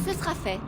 Ce sera fait.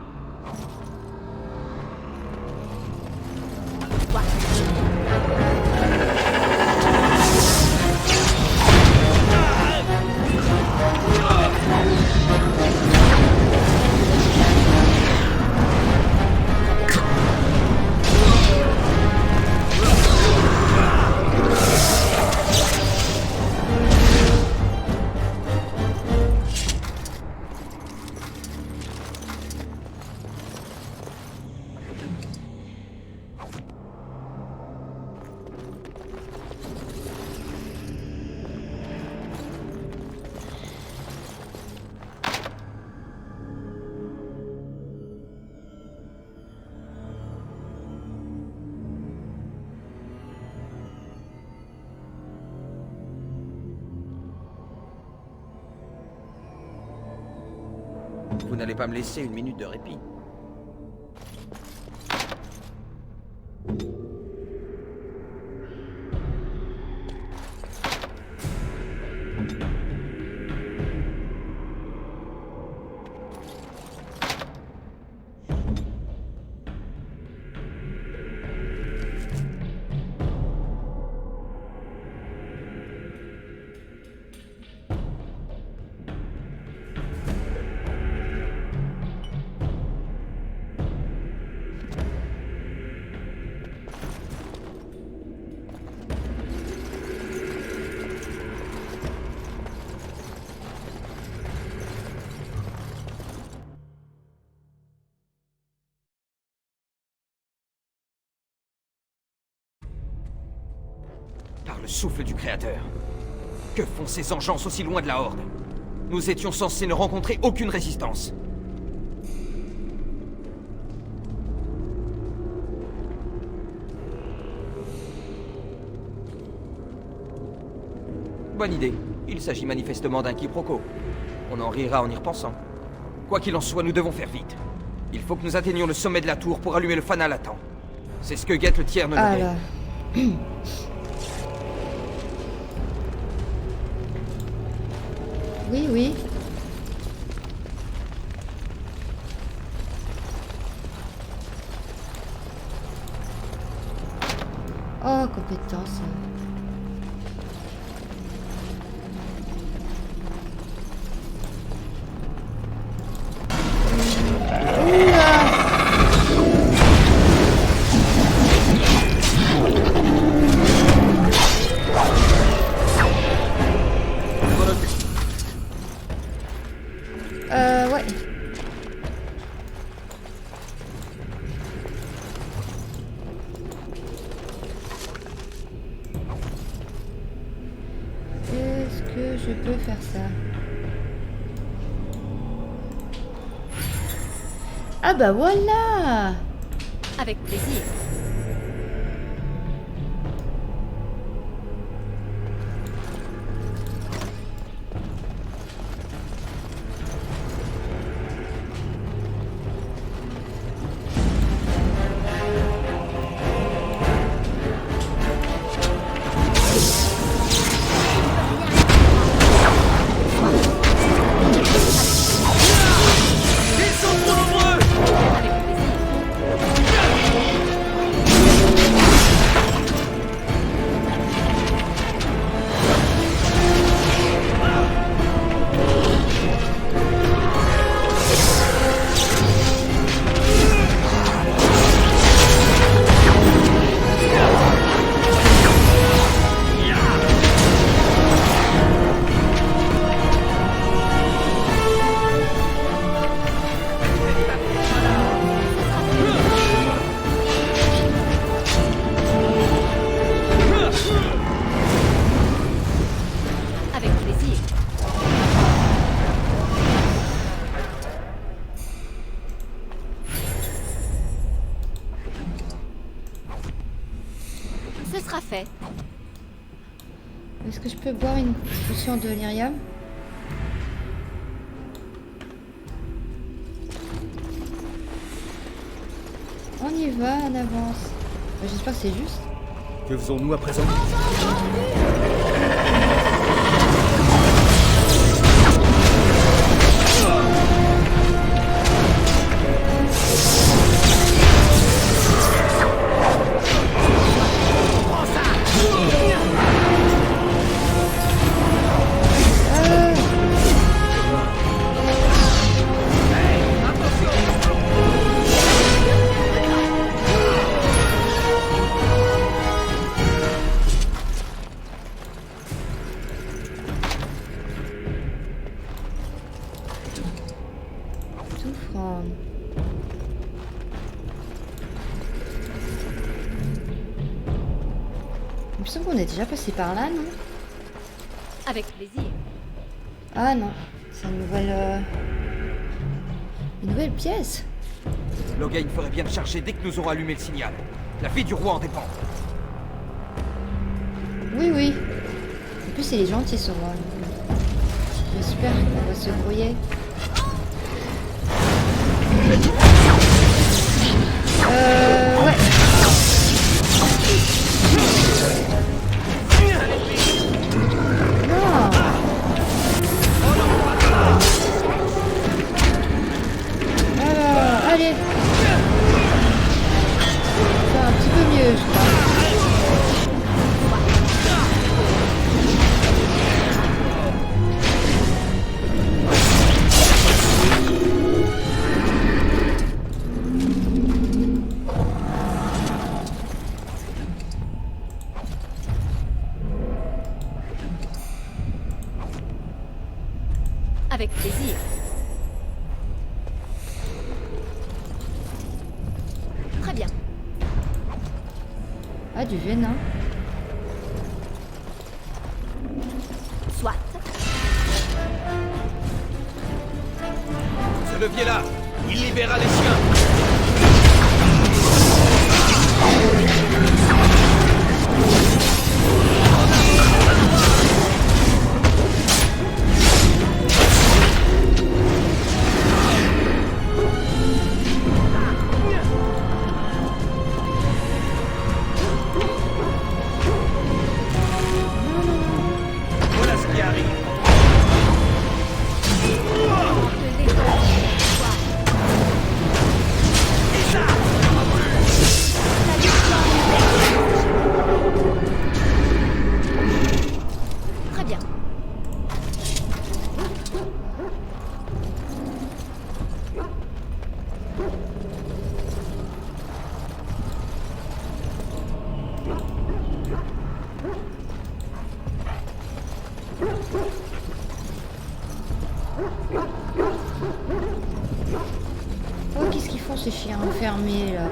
Vous n'allez pas me laisser une minute de répit. Par le souffle du Créateur. Que font ces engeances aussi loin de la Horde? Nous étions censés ne rencontrer aucune résistance. Bonne idée. Il s'agit manifestement d'un quiproquo. On en rira en y repensant. Quoi qu'il en soit, nous devons faire vite. Il faut que nous atteignions le sommet de la tour pour allumer le fanal à temps. C'est ce que guette le tiers nommé. Alors. Oui, oui. Oh, compétence. Ouais. Est-ce que je peux faire ça? Ah bah voilà! Avec plaisir. Ils sont trop nombreux! Avec plaisir. Ce sera fait. Est-ce que je peux boire une potion de lyrium? On y va, on avance. J'espère que c'est juste. Que faisons-nous à présent? Tout prendre. Il me semble qu'on est déjà passé par là, non? Avec plaisir. Ah non, c'est une nouvelle pièce. Logain ferait bien de charger dès que nous aurons allumé le signal. La vie du roi en dépend. Oui, oui. En plus, il est gentil, ce roi. J'espère qu'on va se brouiller. Ouais. Non. Alors, allez. Ça va un petit peu mieux, je crois. Avec plaisir. Très bien. Ah, du venin. Soit. Ce levier-là, il libérera les chiens. Voilà ce qui arrive. Très bien. Oh, qu'est-ce qu'ils font ces chiens enfermés là?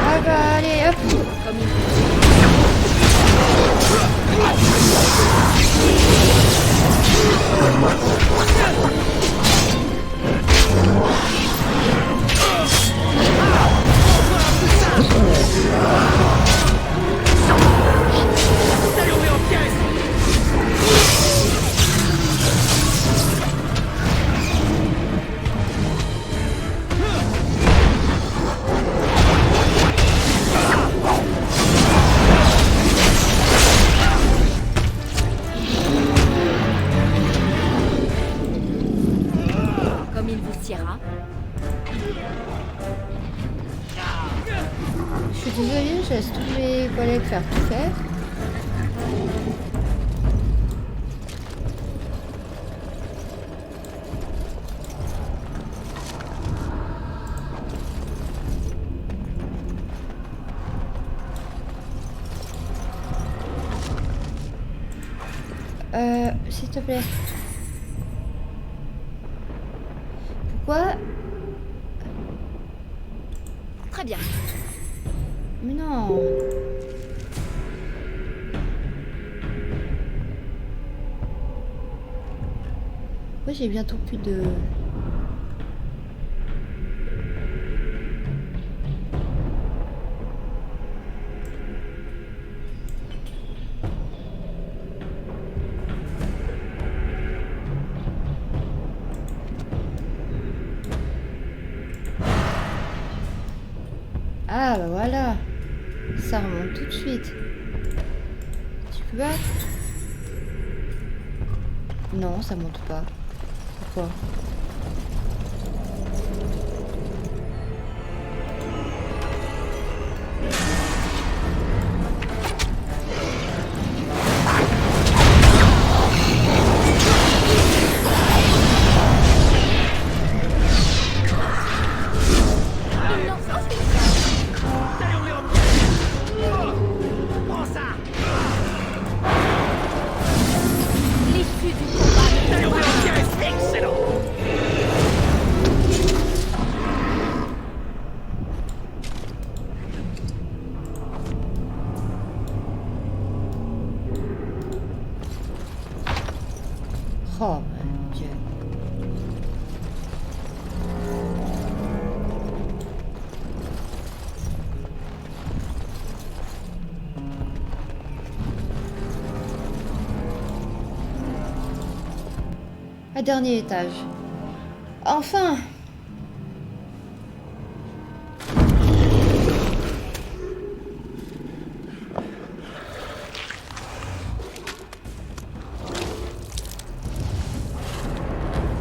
Ah bah allez, hop. Comme une... Comme il vous siera. Je suis désolée, je laisse tous mes collègues faire tout faire. S'il te plaît. Pourquoi? Très bien. Mais non. Pourquoi j'ai bientôt plus de... Ah bah voilà. Ça remonte tout de suite. Tu peux pas? Non, ça monte pas. Pourquoi? L'issue du combat. Excellent. Oh mon Dieu. À dernier étage. Enfin!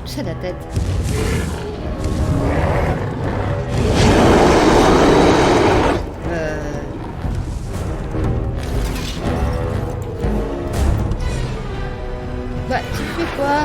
C'est la tête. Bah, tu fais quoi?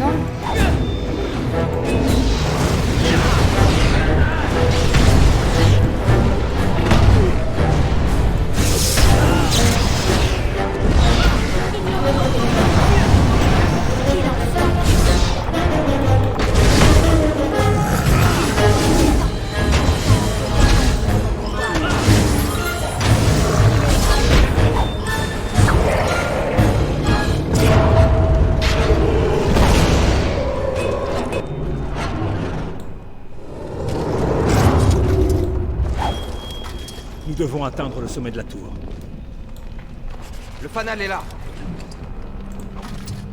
Non. Nous devons atteindre le sommet de la tour. Le fanal est là.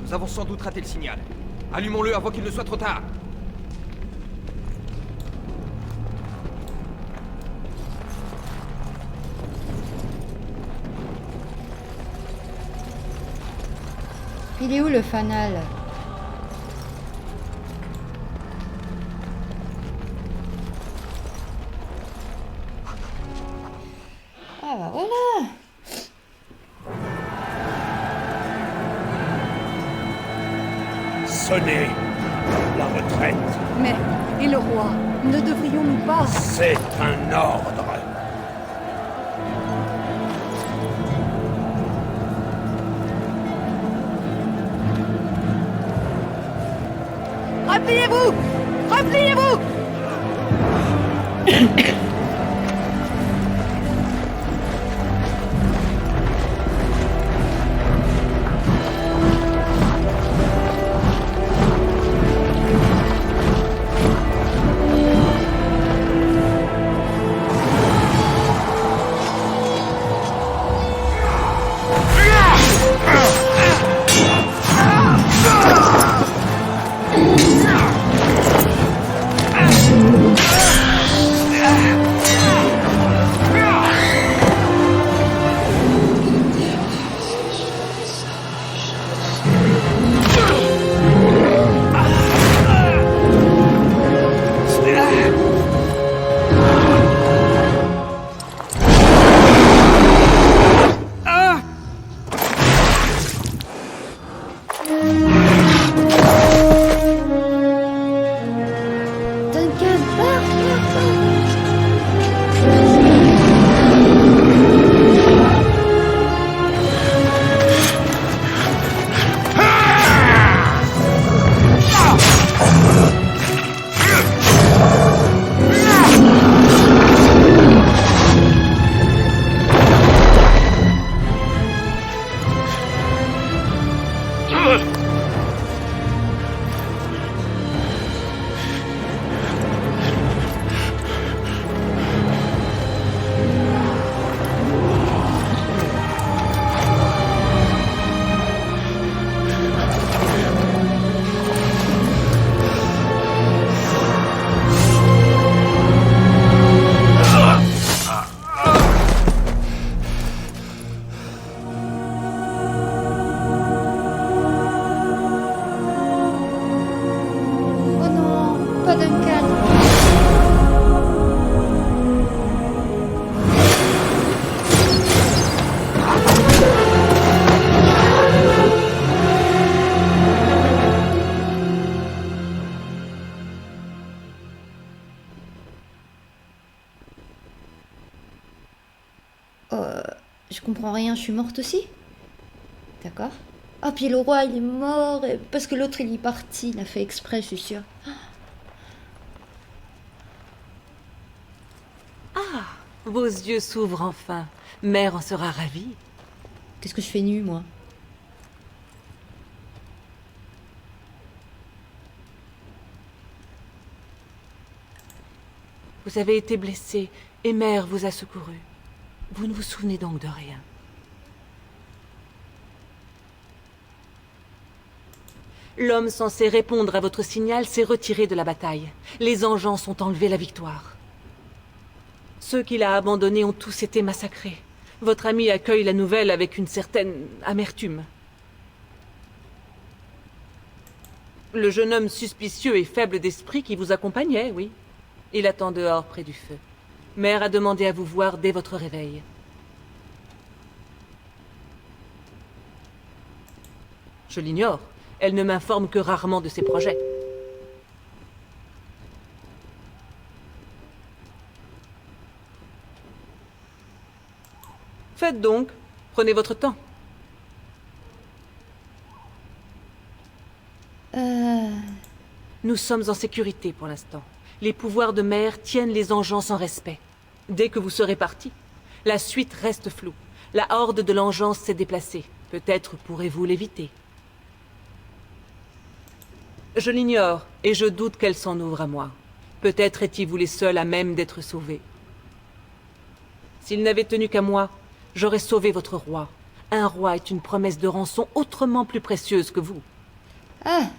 Nous avons sans doute raté le signal. Allumons-le avant qu'il ne soit trop tard. Il est où le fanal? Ah bah voilà. Sonnez la retraite. Mais, et le roi? Ne devrions-nous pas... C'est un ordre. Repliez-vous! Repliez-vous! Duncan. Je comprends rien, je suis morte aussi? D'accord. Ah, puis le roi, il est mort, parce que l'autre, il est parti, il a fait exprès, je suis sûre. Vos yeux s'ouvrent enfin. Mère en sera ravie. Qu'est-ce que je fais nue, moi? Vous avez été blessé et Mère vous a secouru. Vous ne vous souvenez donc de rien. L'homme censé répondre à votre signal s'est retiré de la bataille. Les Engeance ont enlevé la victoire. Ceux qu'il a abandonnés ont tous été massacrés. Votre ami accueille la nouvelle avec une certaine amertume. Le jeune homme suspicieux et faible d'esprit qui vous accompagnait, oui. Il attend dehors près du feu. Mère a demandé à vous voir dès votre réveil. Je l'ignore. Elle ne m'informe que rarement de ses projets. Faites donc. Prenez votre temps. Nous sommes en sécurité pour l'instant. Les pouvoirs de Mère tiennent les Engeance en respect. Dès que vous serez partis, la suite reste floue. La horde de l'Engeance s'est déplacée. Peut-être pourrez-vous l'éviter. Je l'ignore, et je doute qu'elle s'en ouvre à moi. Peut-être étiez-vous les seuls à même d'être sauvés. S'il n'avait tenu qu'à moi, j'aurais sauvé votre roi. Un roi est une promesse de rançon autrement plus précieuse que vous. Ah,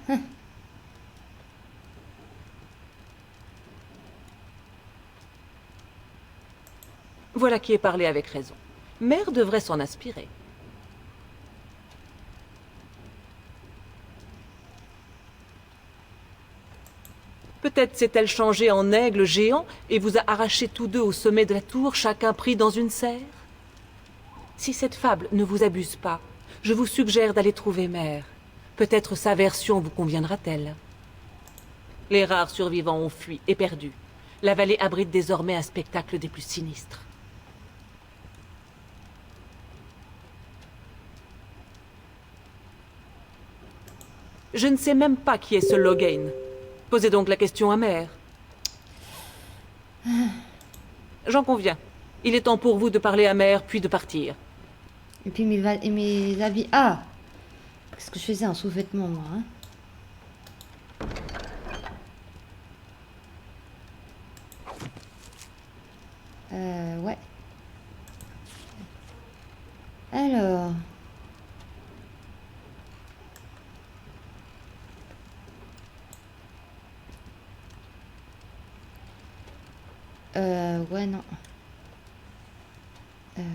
Voilà qui est parlé avec raison. Mère devrait s'en inspirer. Peut-être s'est-elle changée en aigle géant et vous a arraché tous deux au sommet de la tour, chacun pris dans une serre? Si cette fable ne vous abuse pas, je vous suggère d'aller trouver Mère. Peut-être sa version vous conviendra-t-elle. Les rares survivants ont fui et perdu. La vallée abrite désormais un spectacle des plus sinistres. Je ne sais même pas qui est ce Loghain. Posez donc la question à Mère. J'en conviens. Il est temps pour vous de parler à Mère, puis de partir. et puis mes habits. Ah, qu'est-ce que je faisais en sous-vêtements, moi, hein? Ouais. Alors. Ouais, non. Alors.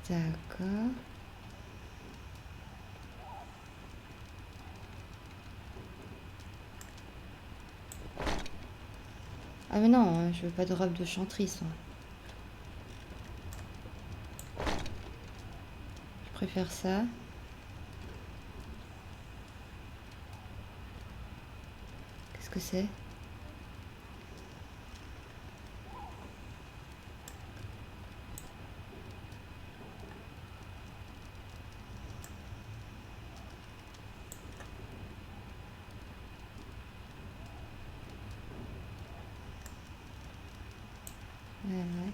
D'accord. Ah mais non, je veux pas de robe de chantrice, hein. Je préfère ça. Qu'est-ce que c'est? Ouais.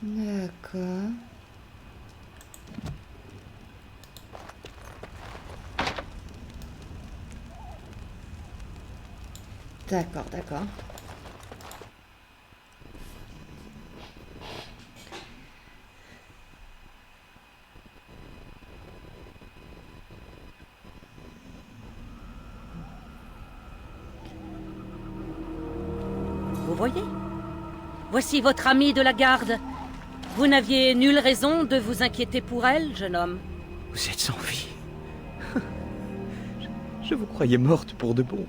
D'accord. D'accord, d'accord. Vous voyez? Voici votre amie de la garde. Vous n'aviez nulle raison de vous inquiéter pour elle, jeune homme. Vous êtes sans vie. Je vous croyais morte pour de bon.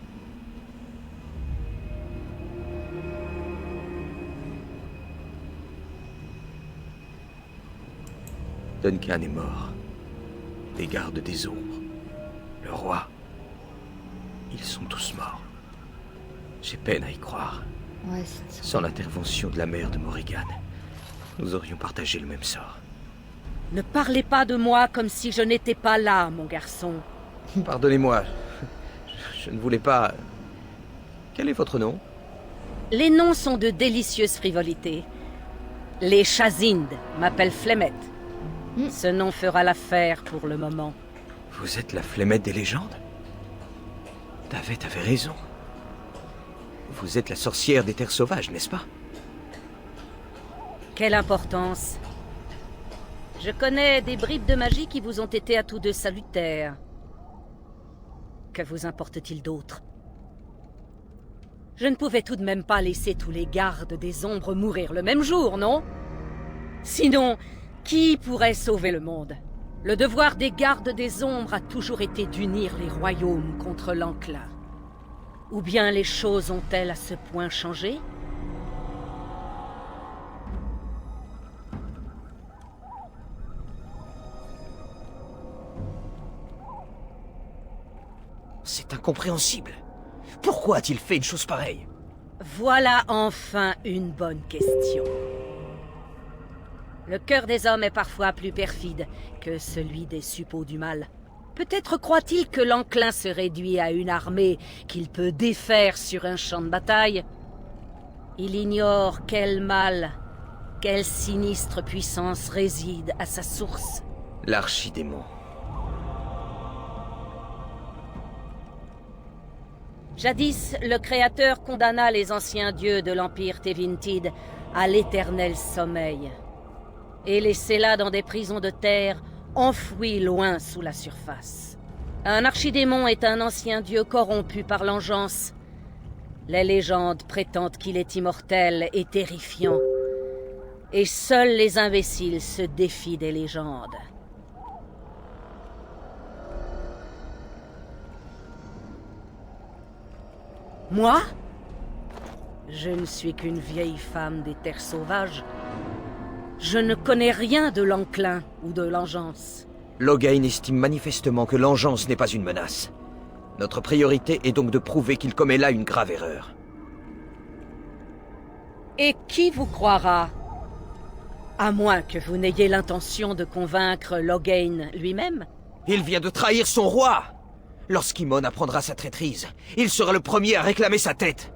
Duncan est mort. Les gardes des ombres. Le roi. Ils sont tous morts. J'ai peine à y croire. Ouais, c'est... Sans l'intervention de la mère de Morrigan, nous aurions partagé le même sort. Ne parlez pas de moi comme si je n'étais pas là, mon garçon. Pardonnez-moi. Je ne voulais pas... Quel est votre nom? Les noms sont de délicieuses frivolités. Les Chazindes m'appellent Flemette. Ce nom fera l'affaire pour le moment. Vous êtes la Flemette des légendes? David avait raison. Vous êtes la sorcière des terres sauvages, n'est-ce pas? Quelle importance. Je connais des bribes de magie qui vous ont été à tous deux salutaires. Que vous importe-t-il d'autre? Je ne pouvais tout de même pas laisser tous les gardes des ombres mourir le même jour, non? Sinon, qui pourrait sauver le monde? Le devoir des gardes des ombres a toujours été d'unir les royaumes contre l'enclin. Ou bien les choses ont-elles à ce point changé? C'est incompréhensible. Pourquoi a-t-il fait une chose pareille? Voilà enfin une bonne question. Le cœur des hommes est parfois plus perfide que celui des suppôts du mal. Peut-être croit-il que l'enclin se réduit à une armée qu'il peut défaire sur un champ de bataille. Il ignore quel mal, quelle sinistre puissance réside à sa source. L'archidémon. Jadis, le Créateur condamna les anciens dieux de l'Empire Tevintid à l'éternel sommeil, et les scella dans des prisons de terre enfouis loin sous la surface. Un archidémon est un ancien dieu corrompu par l'engeance. Les légendes prétendent qu'il est immortel et terrifiant, et seuls les imbéciles se défient des légendes. Moi? Je ne suis qu'une vieille femme des terres sauvages. Je ne connais rien de l'enclin ou de l'engeance. Loghain estime manifestement que l'engeance n'est pas une menace. Notre priorité est donc de prouver qu'il commet là une grave erreur. Et qui vous croira? À moins que vous n'ayez l'intention de convaincre Loghain lui-même. Il vient de trahir son roi! Lorsqu'Imon apprendra sa traîtrise, il sera le premier à réclamer sa tête.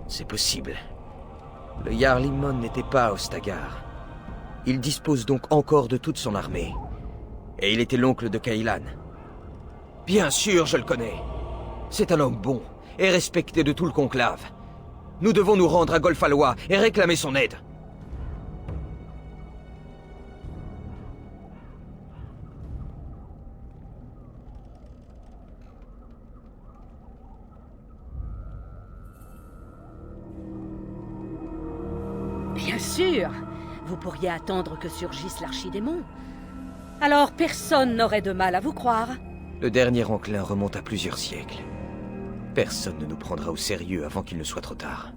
C'est possible. Le Jarl Imon n'était pas à Ostagar. Il dispose donc encore de toute son armée. Et il était l'oncle de Cailan. Bien sûr, je le connais. C'est un homme bon et respecté de tout le conclave. Nous devons nous rendre à Golfalois et réclamer son aide. Bien sûr! Vous pourriez attendre que surgisse l'archidémon. Alors personne n'aurait de mal à vous croire. Le dernier enclin remonte à plusieurs siècles. Personne ne nous prendra au sérieux avant qu'il ne soit trop tard.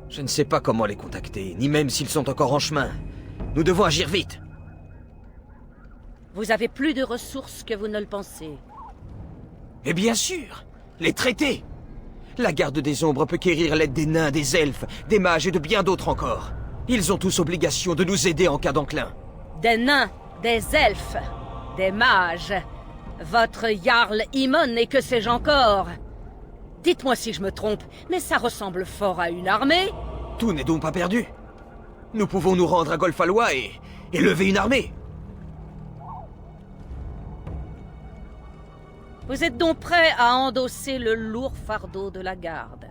Je ne sais pas comment les contacter, ni même s'ils sont encore en chemin. Nous devons agir vite. Vous avez plus de ressources que vous ne le pensez. Et bien sûr, les traités. La garde des ombres peut quérir l'aide des nains, des elfes, des mages et de bien d'autres encore. Ils ont tous obligation de nous aider en cas d'enclin. Des nains, des elfes, des mages. Votre Jarl Imon et que sais-je encore? Dites-moi si je me trompe, mais ça ressemble fort à une armée. Tout n'est donc pas perdu. Nous pouvons nous rendre à Golfalois et lever une armée. Vous êtes donc prêt à endosser le lourd fardeau de la garde.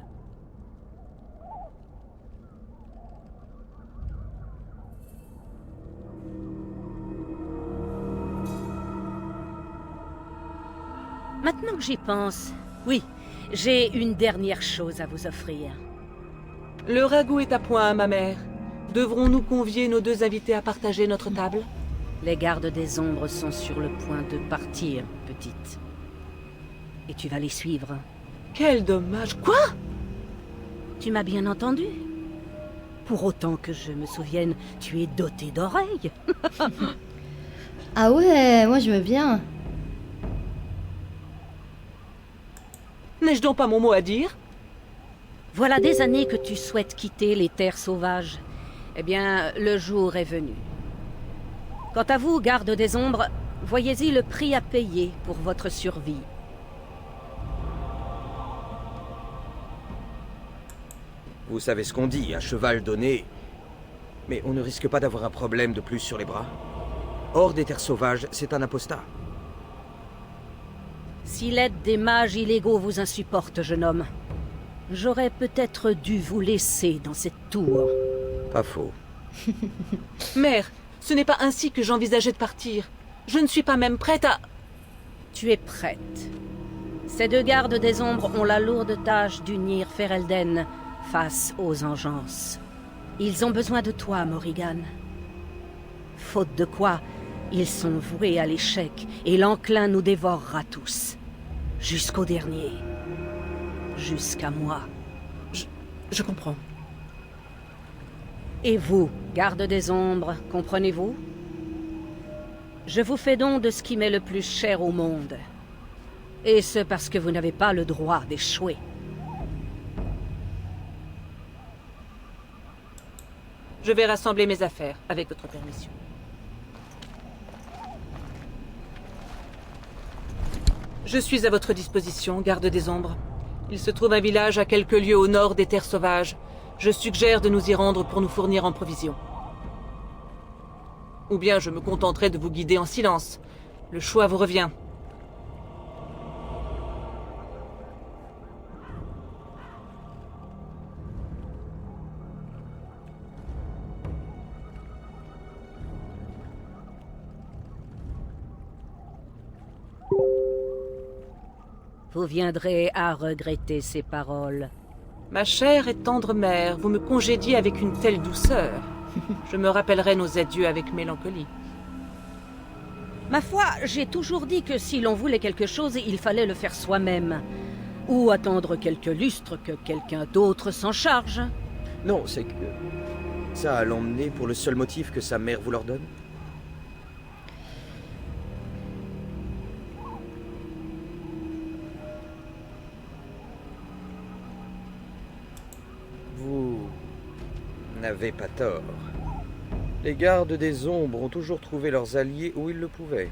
Maintenant que j'y pense, oui, j'ai une dernière chose à vous offrir. Le ragoût est à point, ma mère. Devrons-nous convier nos deux invités à partager notre table? Les gardes des ombres sont sur le point de partir, petite. Et tu vas les suivre. Quel dommage. Quoi? Tu m'as bien entendu? Pour autant que je me souvienne, tu es dotée d'oreilles. Ah ouais, moi je veux bien. N'ai-je donc pas mon mot à dire? Voilà des années que tu souhaites quitter les terres sauvages. Eh bien, le jour est venu. Quant à vous, garde des ombres, voyez-y le prix à payer pour votre survie. Vous savez ce qu'on dit, à cheval donné. Mais on ne risque pas d'avoir un problème de plus sur les bras. Hors des terres sauvages, c'est un apostat. Si l'aide des mages illégaux vous insupporte, jeune homme, j'aurais peut-être dû vous laisser dans cette tour. Pas faux. Mère, ce n'est pas ainsi que j'envisageais de partir. Je ne suis pas même prête à... Tu es prête. Ces deux gardes des ombres ont la lourde tâche d'unir Ferelden face aux engeances. Ils ont besoin de toi, Morrigan. Faute de quoi, ils sont voués à l'échec et l'enclin nous dévorera tous. Jusqu'au dernier. Jusqu'à moi. Je comprends. Et vous, garde des ombres, comprenez-vous? Je vous fais don de ce qui m'est le plus cher au monde. Et ce parce que vous n'avez pas le droit d'échouer. Je vais rassembler mes affaires, avec votre permission. Je suis à votre disposition, garde des ombres. Il se trouve un village à quelques lieues au nord des terres sauvages. Je suggère de nous y rendre pour nous fournir en provisions. Ou bien je me contenterai de vous guider en silence. Le choix vous revient. Vous viendrez à regretter ces paroles. Ma chère et tendre mère, vous me congédiez avec une telle douceur. Je me rappellerai nos adieux avec mélancolie. Ma foi, j'ai toujours dit que si l'on voulait quelque chose, il fallait le faire soi-même. Ou attendre quelques lustres que quelqu'un d'autre s'en charge. Non, c'est que... ça a l'emmené pour le seul motif que sa mère vous l'ordonne. Vous n'avez pas tort. Les gardes des ombres ont toujours trouvé leurs alliés où ils le pouvaient.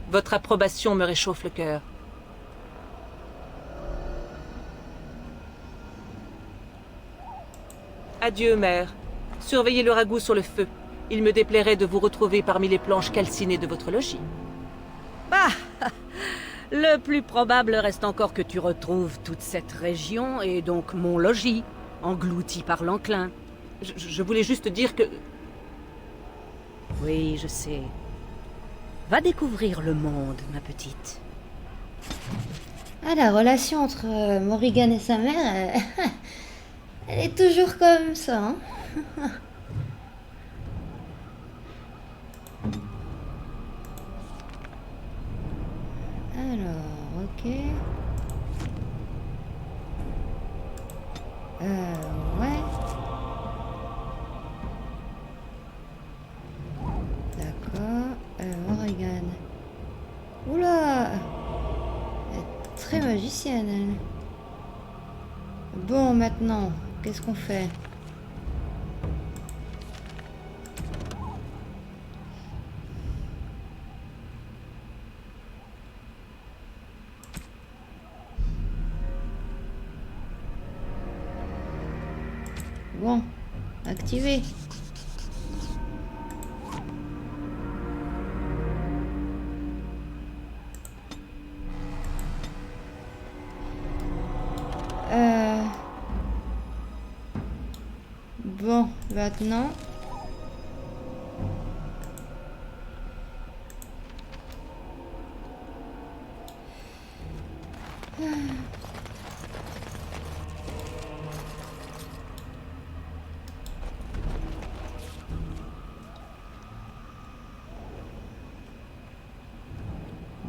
Votre approbation me réchauffe le cœur. Adieu, mère. Surveillez le ragoût sur le feu. Il me déplairait de vous retrouver parmi les planches calcinées de votre logis. Bah, le plus probable reste encore que tu retrouves toute cette région et donc mon logis, englouti par l'enclin. Je voulais juste dire que... Oui, je sais. Va découvrir le monde, ma petite. Ah, la relation entre Morrigan et sa mère, elle est toujours comme ça, hein. Alors, ok. Ouais. D'accord. Morrigan. Oula! Elle est très magicienne, elle. Bon, maintenant, qu'est-ce qu'on fait? Bon, activé. Bon, maintenant...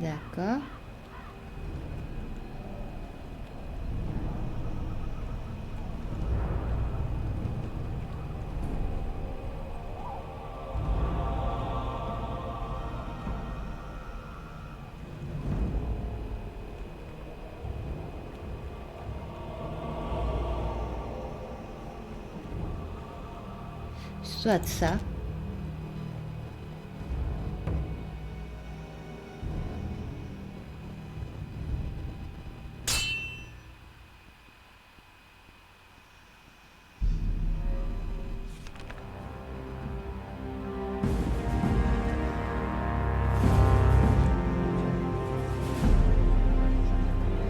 D'accord. Soit ça.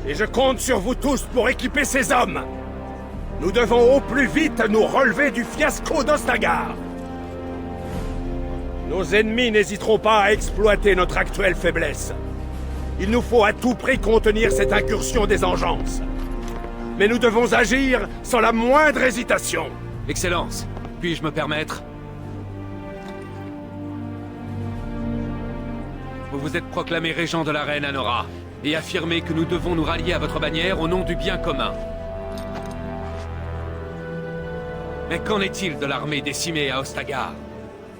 Et je compte sur vous tous pour équiper ces hommes. Nous devons au plus vite nous relever du fiasco d'Ostagar. Nos ennemis n'hésiteront pas à exploiter notre actuelle faiblesse. Il nous faut à tout prix contenir cette incursion des engences. Mais nous devons agir sans la moindre hésitation. Excellence, puis-je me permettre? Vous vous êtes proclamé régent de la reine Anora, et affirmé que nous devons nous rallier à votre bannière au nom du bien commun. Mais qu'en est-il de l'armée décimée à Ostagar?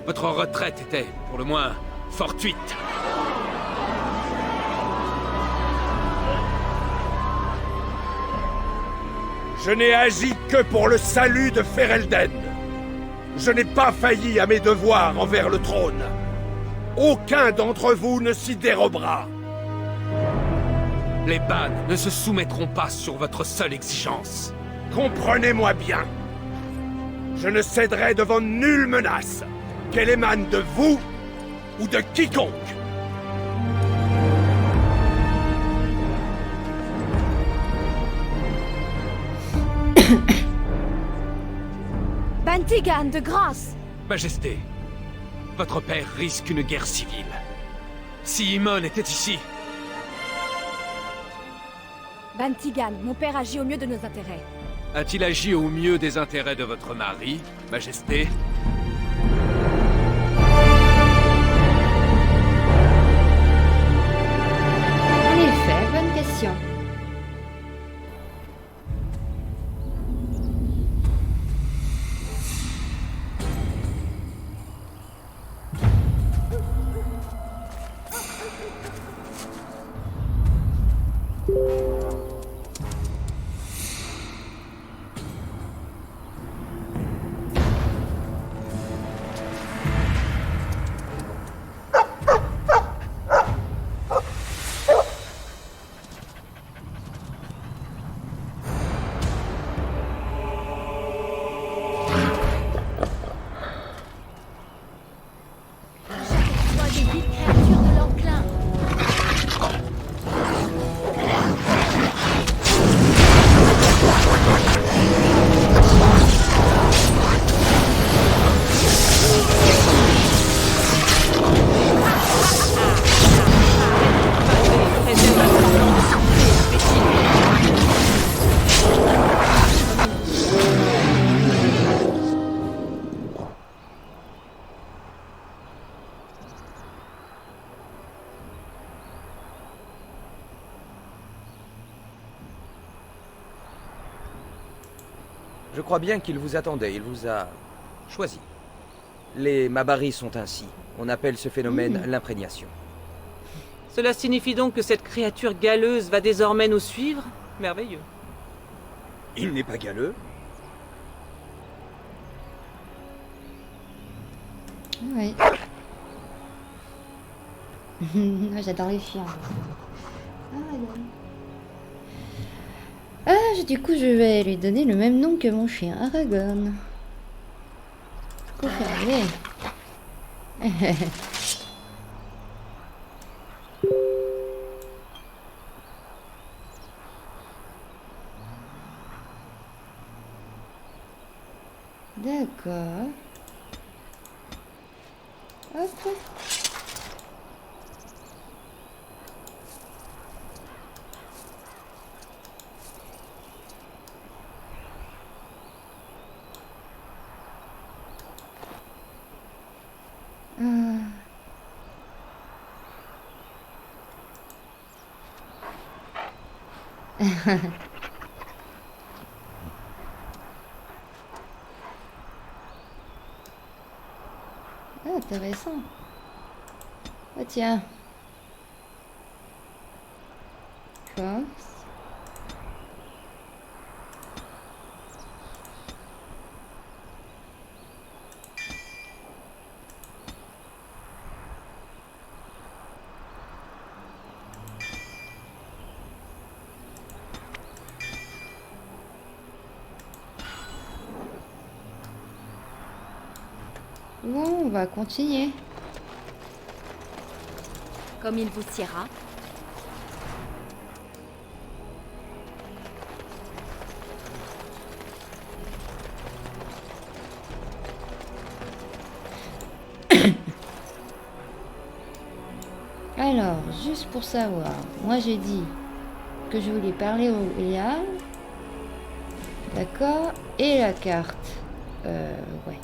Votre retraite était, pour le moins, fortuite. Je n'ai agi que pour le salut de Ferelden. Je n'ai pas failli à mes devoirs envers le trône. Aucun d'entre vous ne s'y dérobera. Les Ban ne se soumettront pas sur votre seule exigence. Comprenez-moi bien. Je ne céderai devant nulle menace, qu'elle émane de vous ou de quiconque. Bantigan, de grâce! Majesté, votre père risque une guerre civile. Si Imon était ici... Bantigan, mon père agit au mieux de nos intérêts. A-t-il agi au mieux des intérêts de votre mari, Majesté? En effet, bonne question. Je crois bien qu'il vous attendait, il vous a choisi. Les Mabari sont ainsi. On appelle ce phénomène l'imprégnation. Cela signifie donc que cette créature galeuse va désormais nous suivre? Merveilleux. Il n'est pas galeux. Oui. J'adore les chiens. Du coup, je vais lui donner le même nom que mon chien, Aragorn. Allez. D'accord. Hop. Ah, intéressant. Oh tiens. Force. Bon, on va continuer. Comme il vous siera. Alors, juste pour savoir, moi j'ai dit que je voulais parler au Léal. D'accord. Et la carte. Ouais.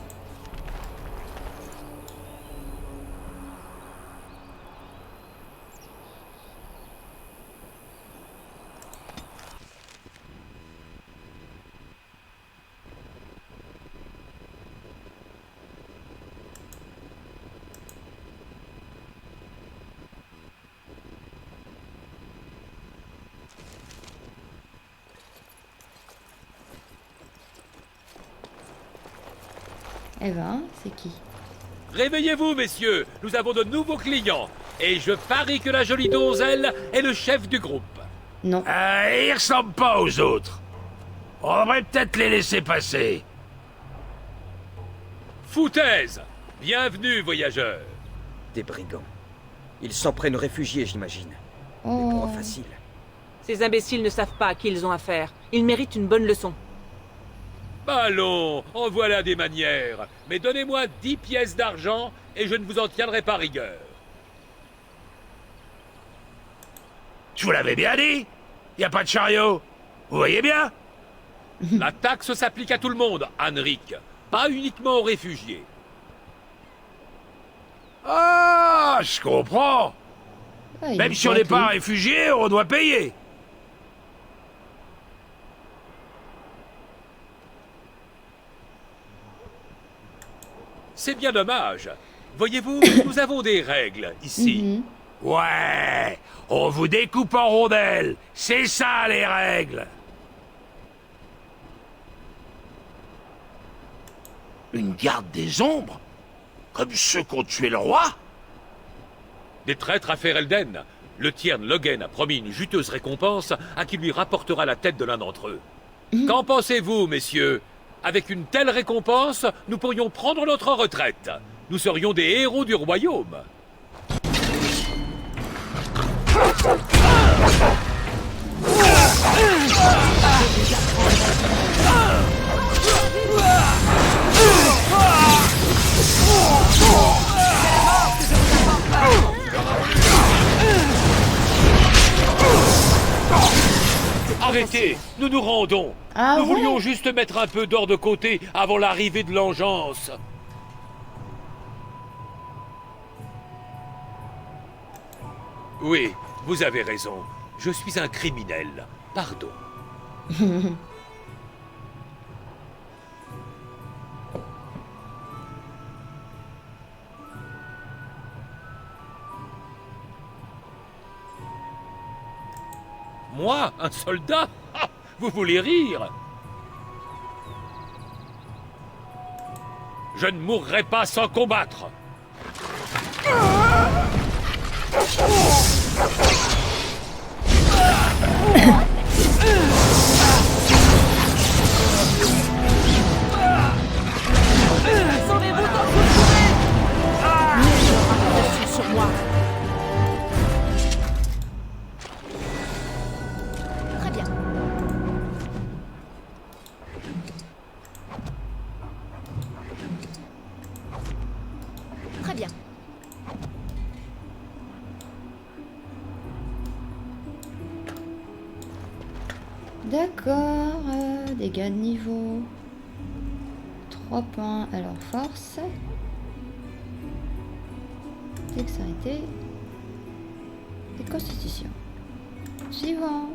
Eh ben, c'est qui? Réveillez-vous, messieurs, nous avons de nouveaux clients. Et je parie que la jolie donzelle est le chef du groupe. Non. Ils ressemblent pas aux autres. On devrait peut-être les laisser passer. Foutaise! Bienvenue, voyageurs. Des brigands. Ils s'en prennent aux réfugiés, j'imagine. Des Oh. proies faciles. Ces imbéciles ne savent pas à qui ils ont affaire. Ils méritent une bonne leçon. Allons, en voilà des manières. Mais donnez-moi 10 pièces d'argent et je ne vous en tiendrai pas rigueur. Je vous l'avais bien dit. Y a pas de chariot. Vous voyez bien? La taxe s'applique à tout le monde, Henrik. Pas uniquement aux réfugiés. Ah, je comprends. Ah, il Même si on voit n'est pas tout. réfugié, on doit payer. C'est bien dommage. Voyez-vous, nous avons des règles ici. Mhm. Ouais, on vous découpe en rondelles. C'est ça les règles. Une garde des ombres? Comme ceux qui ont tué le roi? Des traîtres à Ferelden. Le Tiern Logen a promis une juteuse récompense à qui lui rapportera la tête de l'un d'entre eux. Qu'en pensez-vous, messieurs? Avec une telle récompense, nous pourrions prendre notre retraite. Nous serions des héros du royaume. Arrêtez, nous nous rendons. Ah nous ouais? voulions juste mettre un peu d'or de côté avant l'arrivée de l'engeance. Oui, vous avez raison. Je suis un criminel. Pardon. Moi, un soldat? Ah, vous voulez rire? Je ne mourrai pas sans combattre. Sauvez-vous, D'accord, dégâts de niveau. 3 points, alors force. Dextérité. Et constitution. Suivant.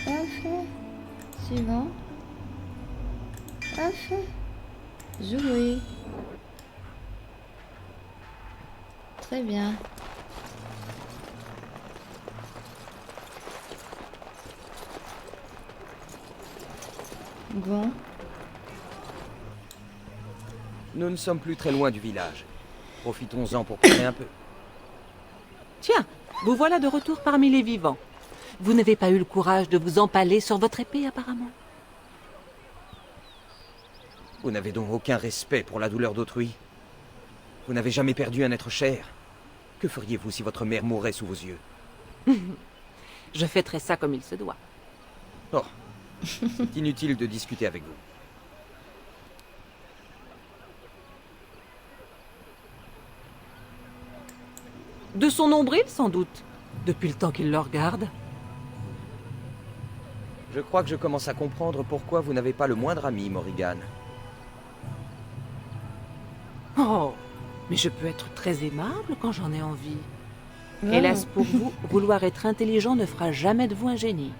Parfait. Suivant. Parfait. Jouer. Très bien. Bon. Nous ne sommes plus très loin du village. Profitons-en pour parler un peu. Tiens, vous voilà de retour parmi les vivants. Vous n'avez pas eu le courage de vous empaler sur votre épée, apparemment. Vous n'avez donc aucun respect pour la douleur d'autrui. Vous n'avez jamais perdu un être cher. Que feriez-vous si votre mère mourait sous vos yeux? Je fêterai ça comme il se doit. Oh, c'est inutile de discuter avec vous. De son nombril, sans doute. Depuis le temps qu'il le regarde. Je crois que je commence à comprendre pourquoi vous n'avez pas le moindre ami, Morrigan. Oh, mais je peux être très aimable quand j'en ai envie. Oh. Hélas pour vous, vouloir être intelligent ne fera jamais de vous un génie.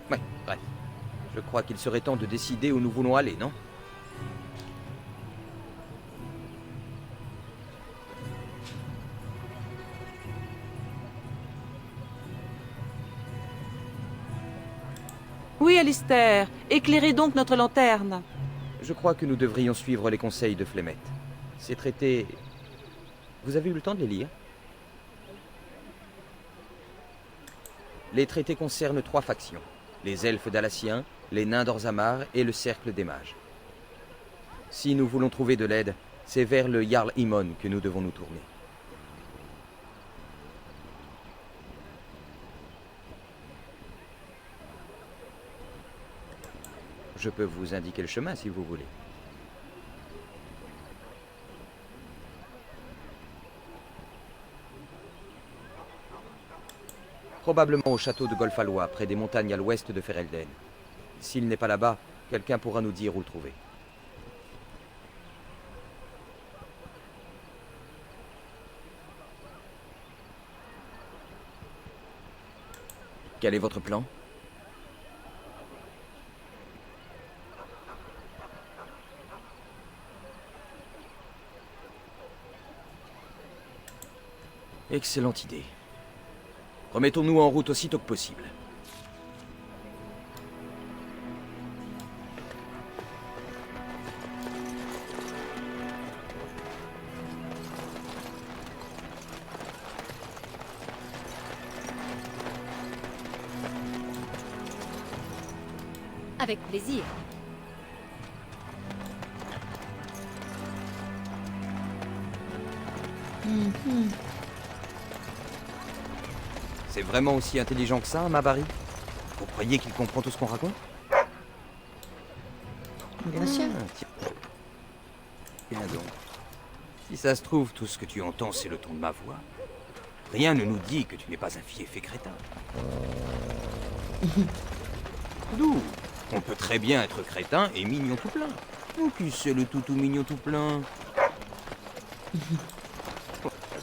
Ouais, bref. Je crois qu'il serait temps de décider où nous voulons aller, non? Oui, Alistair, éclairez donc notre lanterne. Je crois que nous devrions suivre les conseils de Flemeth. Ces traités... Vous avez eu le temps de les lire? Les traités concernent 3 factions. Les elfes d'Alassien, les nains d'Orzammar et le cercle des mages. Si nous voulons trouver de l'aide, c'est vers le Jarl Imon que nous devons nous tourner. Je peux vous indiquer le chemin si vous voulez. Probablement au château de Golfalois, près des montagnes à l'ouest de Ferelden. S'il n'est pas là-bas, quelqu'un pourra nous dire où le trouver. Quel est votre plan? Excellente idée. Remettons-nous en route aussitôt que possible. Avec plaisir. C'est vraiment aussi intelligent que ça, Mabari? Vous croyez qu'il comprend tout ce qu'on raconte? Bien sûr. Tiens. Bien donc. Si ça se trouve, tout ce que tu entends, c'est le ton de ma voix. Rien ne nous dit que tu n'es pas un fieffé crétin. D'où on peut très bien être crétin et mignon tout plein. Ou qui c'est le toutou mignon tout plein?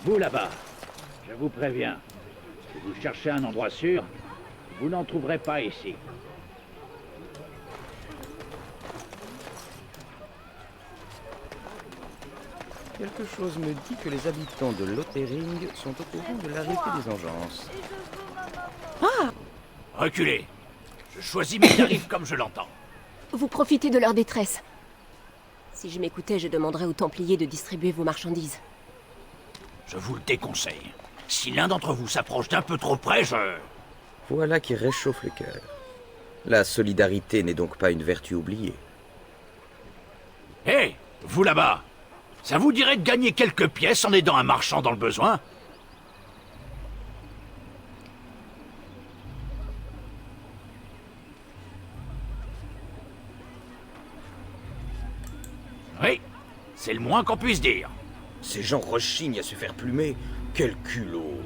Vous là-bas, je vous préviens. Si vous cherchez un endroit sûr, vous n'en trouverez pas ici. Quelque chose me dit que les habitants de Lothering sont au courant de l'arrêté des engences. Reculez. Je choisis mes tarifs comme je l'entends. Vous profitez de leur détresse. Si je m'écoutais, je demanderais aux Templiers de distribuer vos marchandises. Je vous le déconseille. Si l'un d'entre vous s'approche d'un peu trop près, Voilà qui réchauffe le cœur. La solidarité n'est donc pas une vertu oubliée. Hé, vous là-bas, ça vous dirait de gagner quelques pièces en aidant un marchand dans le besoin? Oui, c'est le moins qu'on puisse dire. Ces gens rechignent à se faire plumer. Quel culot!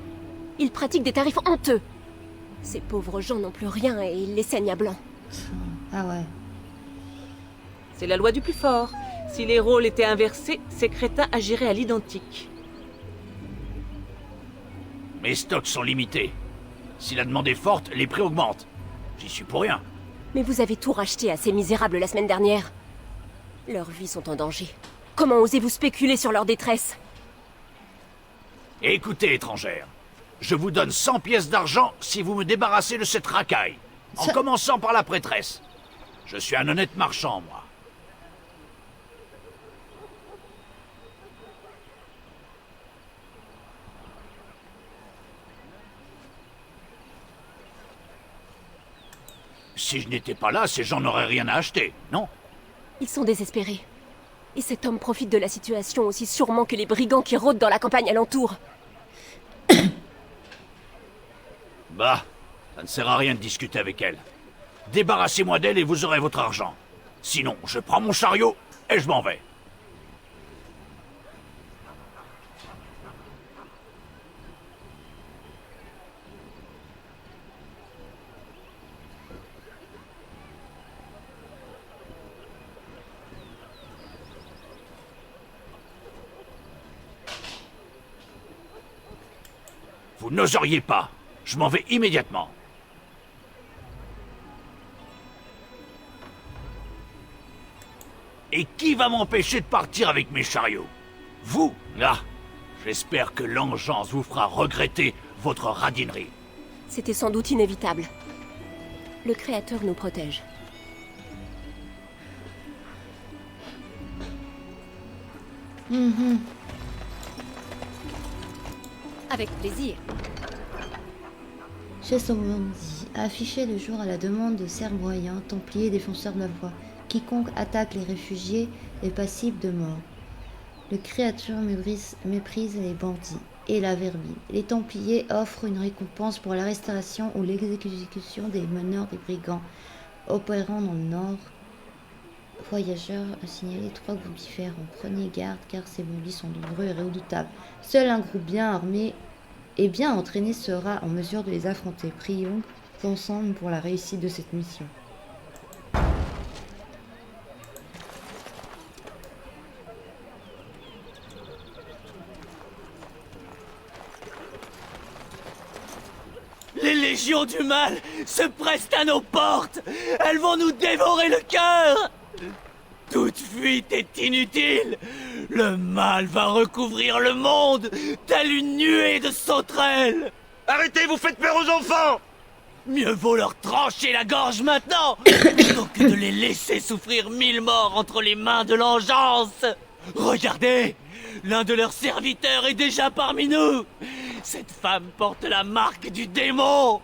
Ils pratiquent des tarifs honteux. Ces pauvres gens n'ont plus rien et ils les saignent à blanc. Ah ouais. C'est la loi du plus fort. Si les rôles étaient inversés, ces crétins agiraient à l'identique. Mes stocks sont limités. Si la demande est forte, les prix augmentent. J'y suis pour rien. Mais vous avez tout racheté à ces misérables la semaine dernière. Leurs vies sont en danger. Comment osez-vous spéculer sur leur détresse? Écoutez, étrangère. Je vous donne 100 pièces d'argent si vous me débarrassez de cette racaille. En Ça- commençant par la prêtresse. Je suis un honnête marchand, moi. Si je n'étais pas là, ces gens n'auraient rien à acheter, non? Ils sont désespérés. Et cet homme profite de la situation aussi sûrement que les brigands qui rôdent dans la campagne alentour. Bah, ça ne sert à rien de discuter avec elle. Débarrassez-moi d'elle et vous aurez votre argent. Sinon, je prends mon chariot et je m'en vais. Vous n'oseriez pas. Je m'en vais immédiatement. Et qui va m'empêcher de partir avec mes chariots? Vous, là. J'espère que l'engeance vous fera regretter votre radinerie. C'était sans doute inévitable. Le Créateur nous protège. Avec plaisir. Chez Sombandi, affiché le jour à la demande de Sermoyen, Templier défenseur de la voie. Quiconque attaque les réfugiés est passible de mort. Le Créateur méprise les bandits et la vermine. Les Templiers offrent une récompense pour l'arrestation ou l'exécution des meneurs des brigands opérant dans le Nord. Voyageurs a signalé 3 groupes différents. Prenez garde car ces bandits sont nombreux et redoutables. Seul un groupe bien armé et bien entraîné sera en mesure de les affronter. Prions ensemble pour la réussite de cette mission. Les légions du mal se pressent à nos portes. Elles vont nous dévorer le cœur. Toute fuite est inutile. Le mal va recouvrir le monde, telle une nuée de sauterelles. Arrêtez, vous faites peur aux enfants! Mieux vaut leur trancher la gorge maintenant, plutôt que de les laisser souffrir 1000 morts entre les mains de l'engeance. Regardez, l'un de leurs serviteurs est déjà parmi nous. Cette femme porte la marque du démon.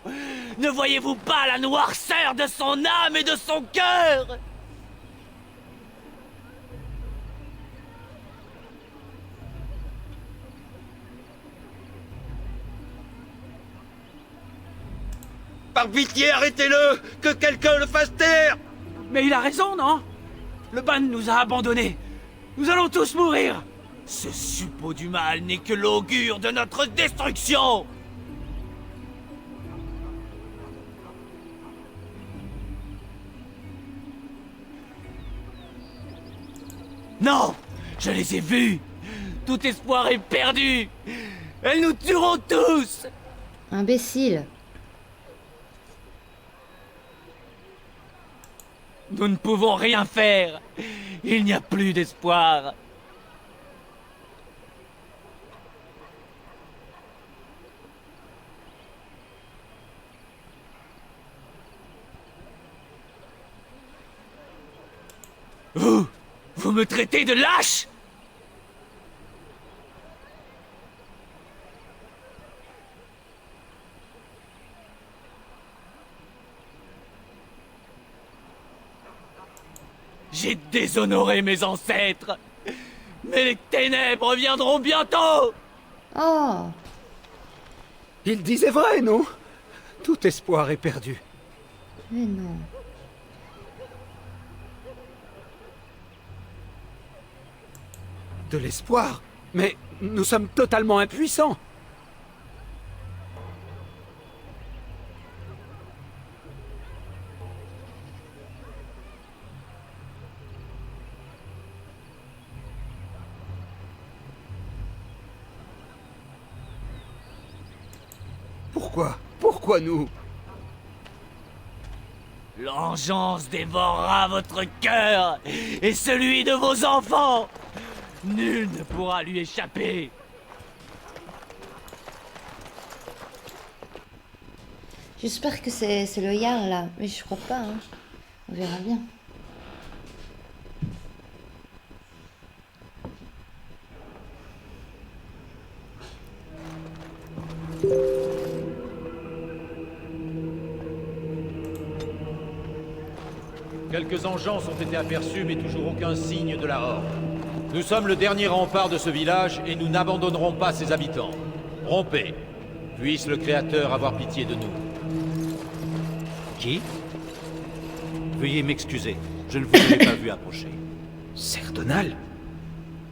Ne voyez-vous pas la noirceur de son âme et de son cœur? Par pitié, arrêtez-le! Que quelqu'un le fasse taire! Mais il a raison, non? Le ban nous a abandonnés. Nous allons tous mourir. Ce suppôt du mal n'est que l'augure de notre destruction. Non! Je les ai vus! Tout espoir est perdu! Elles nous tueront tous! Imbécile! Nous ne pouvons rien faire. Il n'y a plus d'espoir. Vous me traitez de lâche? J'ai déshonoré mes ancêtres. Mais les ténèbres viendront bientôt. Oh! Il disait vrai, non? Tout espoir est perdu. Mais non. De l'espoir? Mais nous sommes totalement impuissants. Pourquoi? Pourquoi nous? L'engeance dévorera votre cœur et celui de vos enfants. Nul ne pourra lui échapper. J'espère que c'est le Jarl là, mais je crois pas. Hein. On verra bien. Quelques engeances ont été aperçus, mais toujours aucun signe de la horde. Nous sommes le dernier rempart de ce village et nous n'abandonnerons pas ses habitants. Rompez. Puisse le Créateur avoir pitié de nous. Qui? Veuillez m'excuser, je ne vous avais pas vu approcher. Sir Donald?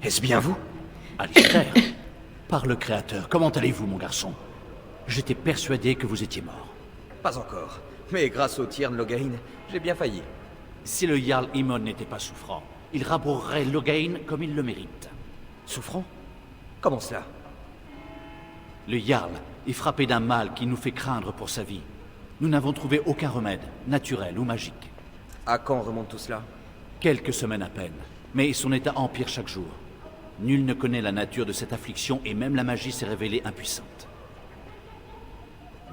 Est-ce bien vous? Alistair, par le Créateur, comment allez-vous, mon garçon? J'étais persuadé que vous étiez mort. Pas encore. Mais grâce au Tiern Loghain, j'ai bien failli. Si le Jarl Imon n'était pas souffrant, il rabrouerait Loghain comme il le mérite. Souffrant? Comment cela? Le Jarl est frappé d'un mal qui nous fait craindre pour sa vie. Nous n'avons trouvé aucun remède, naturel ou magique. À quand remonte tout cela? Quelques semaines à peine, mais son état empire chaque jour. Nul ne connaît la nature de cette affliction et même la magie s'est révélée impuissante.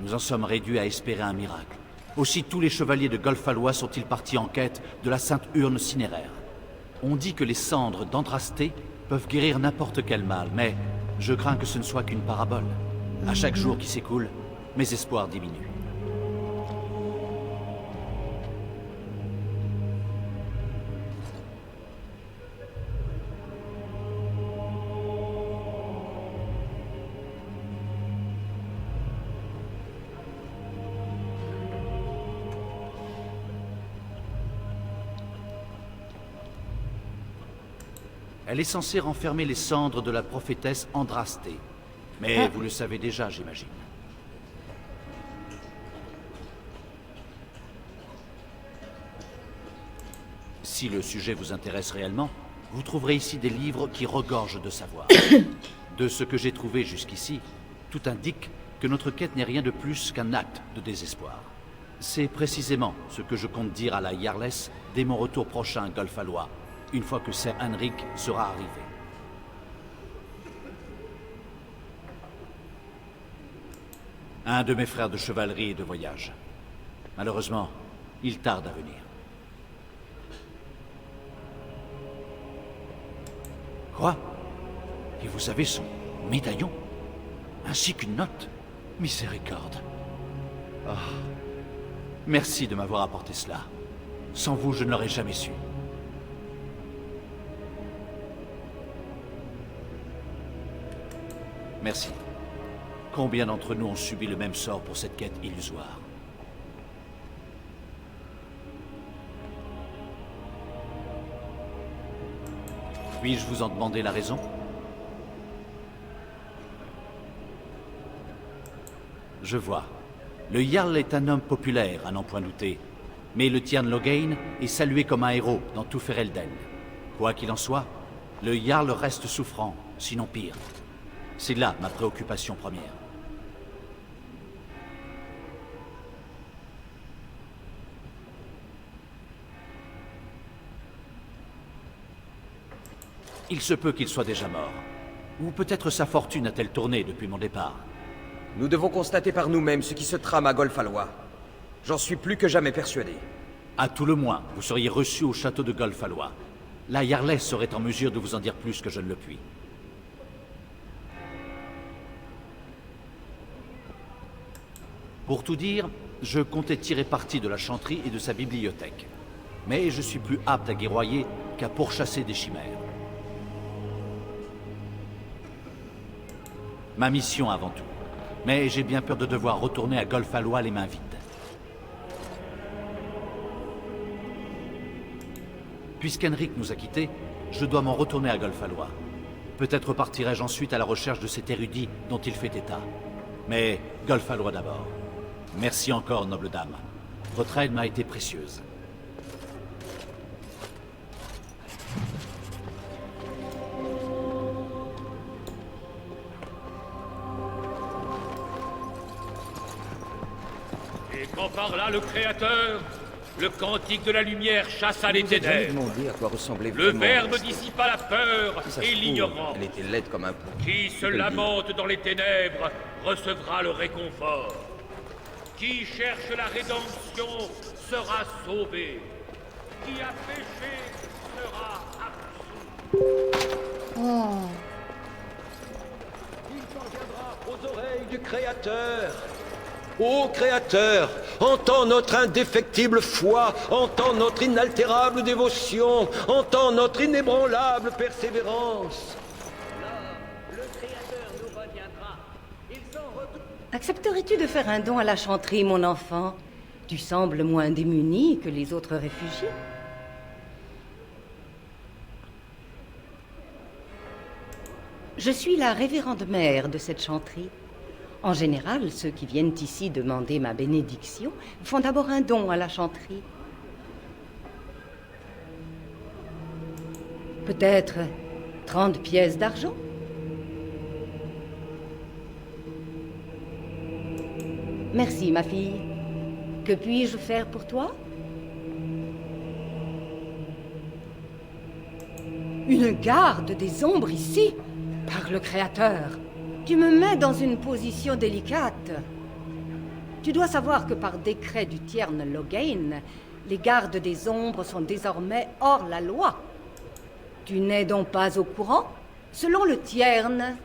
Nous en sommes réduits à espérer un miracle. Aussi tous les chevaliers de Golfalois sont-ils partis en quête de la sainte urne cinéraire. On dit que les cendres d'Andrasté peuvent guérir n'importe quel mal, mais je crains que ce ne soit qu'une parabole. À chaque jour qui s'écoule, mes espoirs diminuent. Elle est censée renfermer les cendres de la prophétesse Andrasté. Mais vous le savez déjà, j'imagine. Si le sujet vous intéresse réellement, vous trouverez ici des livres qui regorgent de savoir. De ce que j'ai trouvé jusqu'ici, tout indique que notre quête n'est rien de plus qu'un acte de désespoir. C'est précisément ce que je compte dire à la Jarless dès mon retour prochain à Golfalois, une fois que Sir Henrik sera arrivé. Un de mes frères de chevalerie et de voyage. Malheureusement, il tarde à venir. Quoi? Et vous avez son médaillon? Ainsi qu'une note? Miséricorde. Oh. Merci de m'avoir apporté cela. Sans vous, je ne l'aurais jamais su. Merci. Combien d'entre nous ont subi le même sort pour cette quête illusoire? Puis-je vous en demander la raison? Je vois. Le Jarl est un homme populaire, à n'en point douter. Mais le Tiern Loghain est salué comme un héros dans tout Ferelden. Quoi qu'il en soit, le Jarl reste souffrant, sinon pire. C'est là ma préoccupation première. Il se peut qu'il soit déjà mort. Ou peut-être sa fortune a-t-elle tourné depuis mon départ. Nous devons constater par nous-mêmes ce qui se trame à Golfalois. J'en suis plus que jamais persuadé. À tout le moins, vous seriez reçu au château de Golfalois. La Jarless serait en mesure de vous en dire plus que je ne le puis. Pour tout dire, je comptais tirer parti de la chanterie et de sa bibliothèque. Mais je suis plus apte à guerroyer qu'à pourchasser des chimères. Ma mission avant tout. Mais j'ai bien peur de devoir retourner à Golfalois les mains vides. Puisqu'Henrik nous a quittés, je dois m'en retourner à Golfalois. Peut-être partirai-je ensuite à la recherche de cet érudit dont il fait état. Mais Golfalois d'abord. Merci encore, noble dame. Votre aide m'a été précieuse. Et quand parla le Créateur, le cantique de la lumière chassa les Vous vous êtes jamais ténèbres. demandé à quoi ressemblait Le vraiment Verbe la- dissipa la peur Si ça se et trouve, l'ignorance. elle était laide comme un pou. Qui se lamente dans les ténèbres recevra le réconfort. Qui cherche la rédemption sera sauvé. Qui a péché sera absous. Oh. Il parviendra aux oreilles du Créateur. Ô Créateur, entends notre indéfectible foi, entends notre inaltérable dévotion, entends notre inébranlable persévérance. Accepterais-tu de faire un don à la chanterie, mon enfant? Tu sembles moins démuni que les autres réfugiés. Je suis la révérende mère de cette chanterie. En général, ceux qui viennent ici demander ma bénédiction font d'abord un don à la chanterie. Peut-être 30 pièces d'argent? Merci, ma fille. Que puis-je faire pour toi? Une garde des ombres ici? Par le Créateur! Tu me mets dans une position délicate. Tu dois savoir que par décret du Tiern Loghain, les gardes des ombres sont désormais hors la loi. Tu n'es donc pas au courant? Selon le Tiern,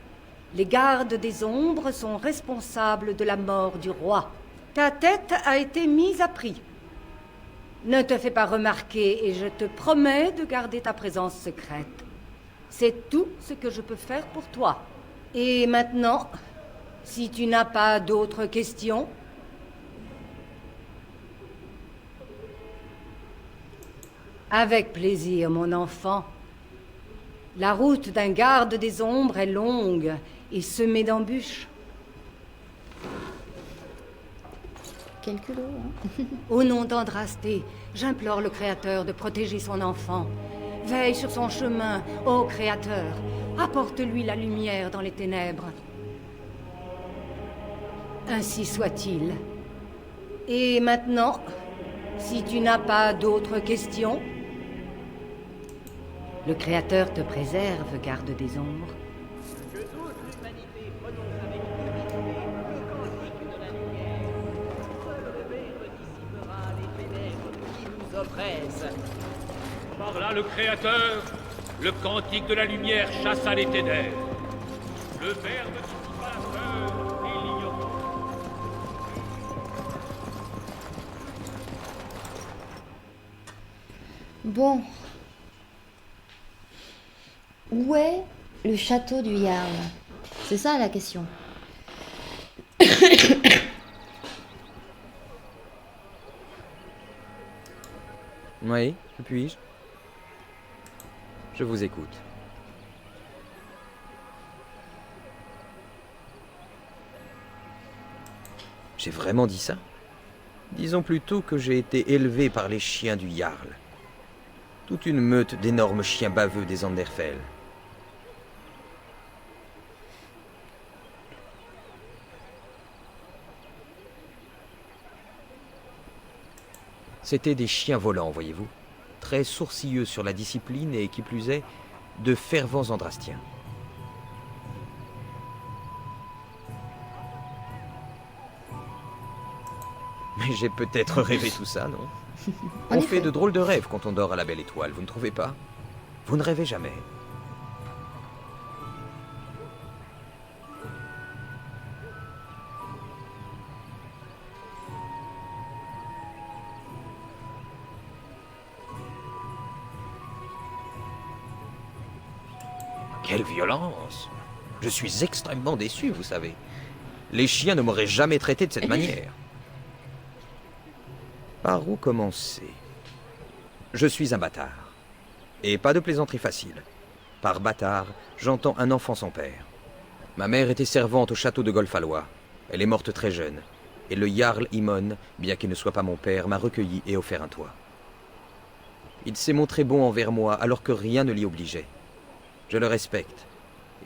les gardes des ombres sont responsables de la mort du roi. Ta tête a été mise à prix. Ne te fais pas remarquer et je te promets de garder ta présence secrète. C'est tout ce que je peux faire pour toi. Et maintenant, si tu n'as pas d'autres questions... Avec plaisir, mon enfant. La route d'un garde des ombres est longue et semée d'embûches. Quel culot, hein. Au nom d'Andrasté, j'implore le Créateur de protéger son enfant. Veille sur son chemin, ô Créateur. Apporte-lui la lumière dans les ténèbres. Ainsi soit-il. Et maintenant, si tu n'as pas d'autres questions, le Créateur te préserve, garde des ombres. Que toute l'humanité prononce avec humilité le cantique de la lumière. Seul le Verbe dissipera les ténèbres qui nous oppressent. Par là le Créateur, le cantique de la lumière chassa les ténèbres. Le Verbe dissipa la peur et l'ignorance. Bon. Où est le château du Jarl? C'est ça la question. Oui, que puis-je? Je vous écoute. J'ai vraiment dit ça? Disons plutôt que j'ai été élevé par les chiens du Jarl. Toute une meute d'énormes chiens baveux des Anderfell. C'étaient des chiens volants, voyez-vous, très sourcilleux sur la discipline et, qui plus est, de fervents Andrastiens. Mais j'ai peut-être rêvé tout ça, non? En On effet. fait de drôles de rêves quand on dort à la belle étoile, vous ne trouvez pas? Vous ne rêvez jamais. Quelle violence! Je suis extrêmement déçu, vous savez. Les chiens ne m'auraient jamais traité de cette manière. Par où commencer? Je suis un bâtard. Et pas de plaisanterie facile. Par bâtard, j'entends un enfant sans père. Ma mère était servante au château de Golfalois. Elle est morte très jeune. Et le Jarl Imon, bien qu'il ne soit pas mon père, m'a recueilli et offert un toit. Il s'est montré bon envers moi alors que rien ne l'y obligeait. Je le respecte,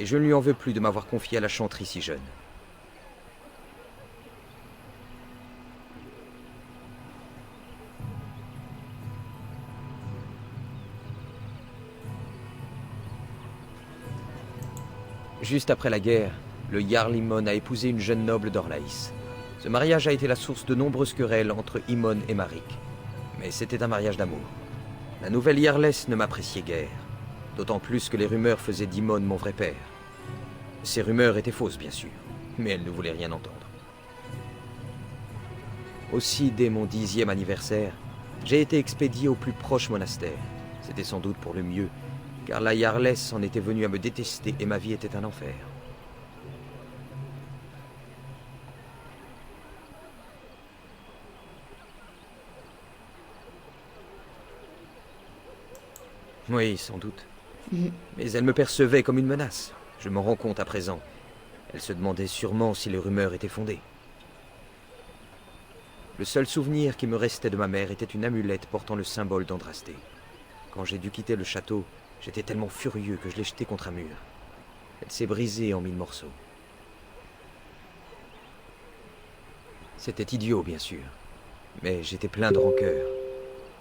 et je ne lui en veux plus de m'avoir confié à la chanterie si jeune. Juste après la guerre, le Jarl Imon a épousé une jeune noble d'Orlaïs. Ce mariage a été la source de nombreuses querelles entre Imon et Maric. Mais c'était un mariage d'amour. La nouvelle Jarless ne m'appréciait guère. D'autant plus que les rumeurs faisaient d'Imon mon vrai père. Ces rumeurs étaient fausses, bien sûr, mais elle ne voulait rien entendre. Aussi, dès mon 10e anniversaire, j'ai été expédié au plus proche monastère. C'était sans doute pour le mieux, car la Jarless en était venue à me détester et ma vie était un enfer. Oui, sans doute. Mais elle me percevait comme une menace. Je m'en rends compte à présent. Elle se demandait sûrement si les rumeurs étaient fondées. Le seul souvenir qui me restait de ma mère était une amulette portant le symbole d'Andrasté. Quand j'ai dû quitter le château, j'étais tellement furieux que je l'ai jetée contre un mur. Elle s'est brisée en 1000 morceaux. C'était idiot, bien sûr, mais j'étais plein de rancœur.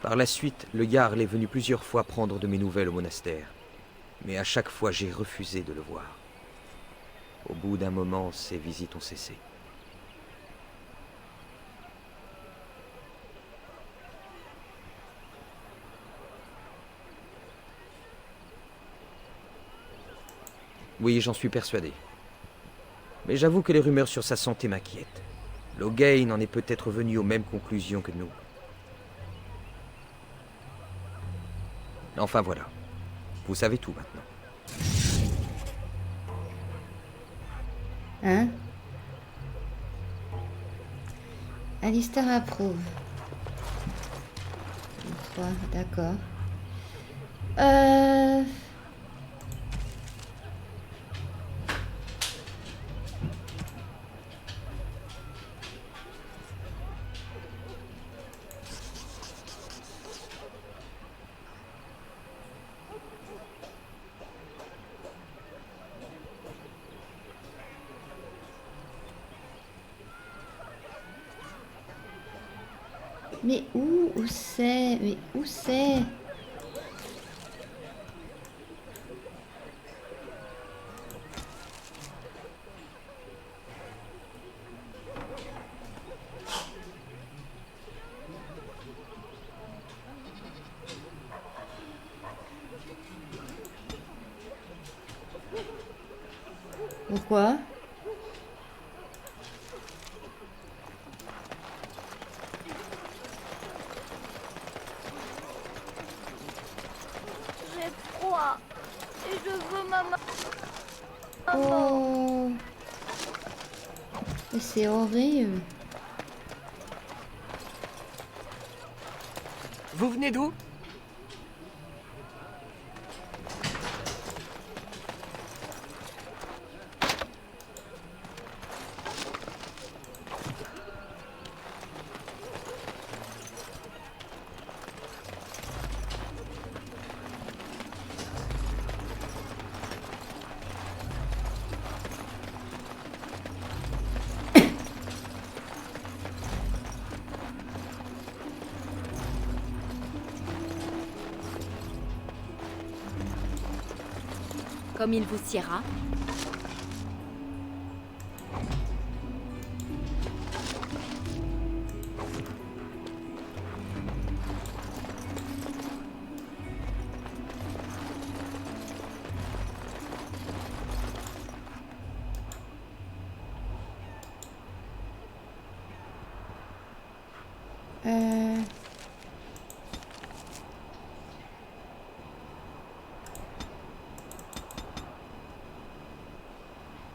Par la suite, le Jarl est venu plusieurs fois prendre de mes nouvelles au monastère, mais à chaque fois j'ai refusé de le voir. Au bout d'un moment, ces visites ont cessé. Oui, j'en suis persuadé. Mais j'avoue que les rumeurs sur sa santé m'inquiètent. Loghain en est peut-être venu aux mêmes conclusions que nous. Enfin voilà. Vous savez tout maintenant. Hein? Alistair approuve. 3, d'accord. Mais où c'est? Mais où c'est? Pourquoi? J'ai froid et je veux maman. Oh, mais c'est horrible. Vous venez d'où? Comme il vous siera.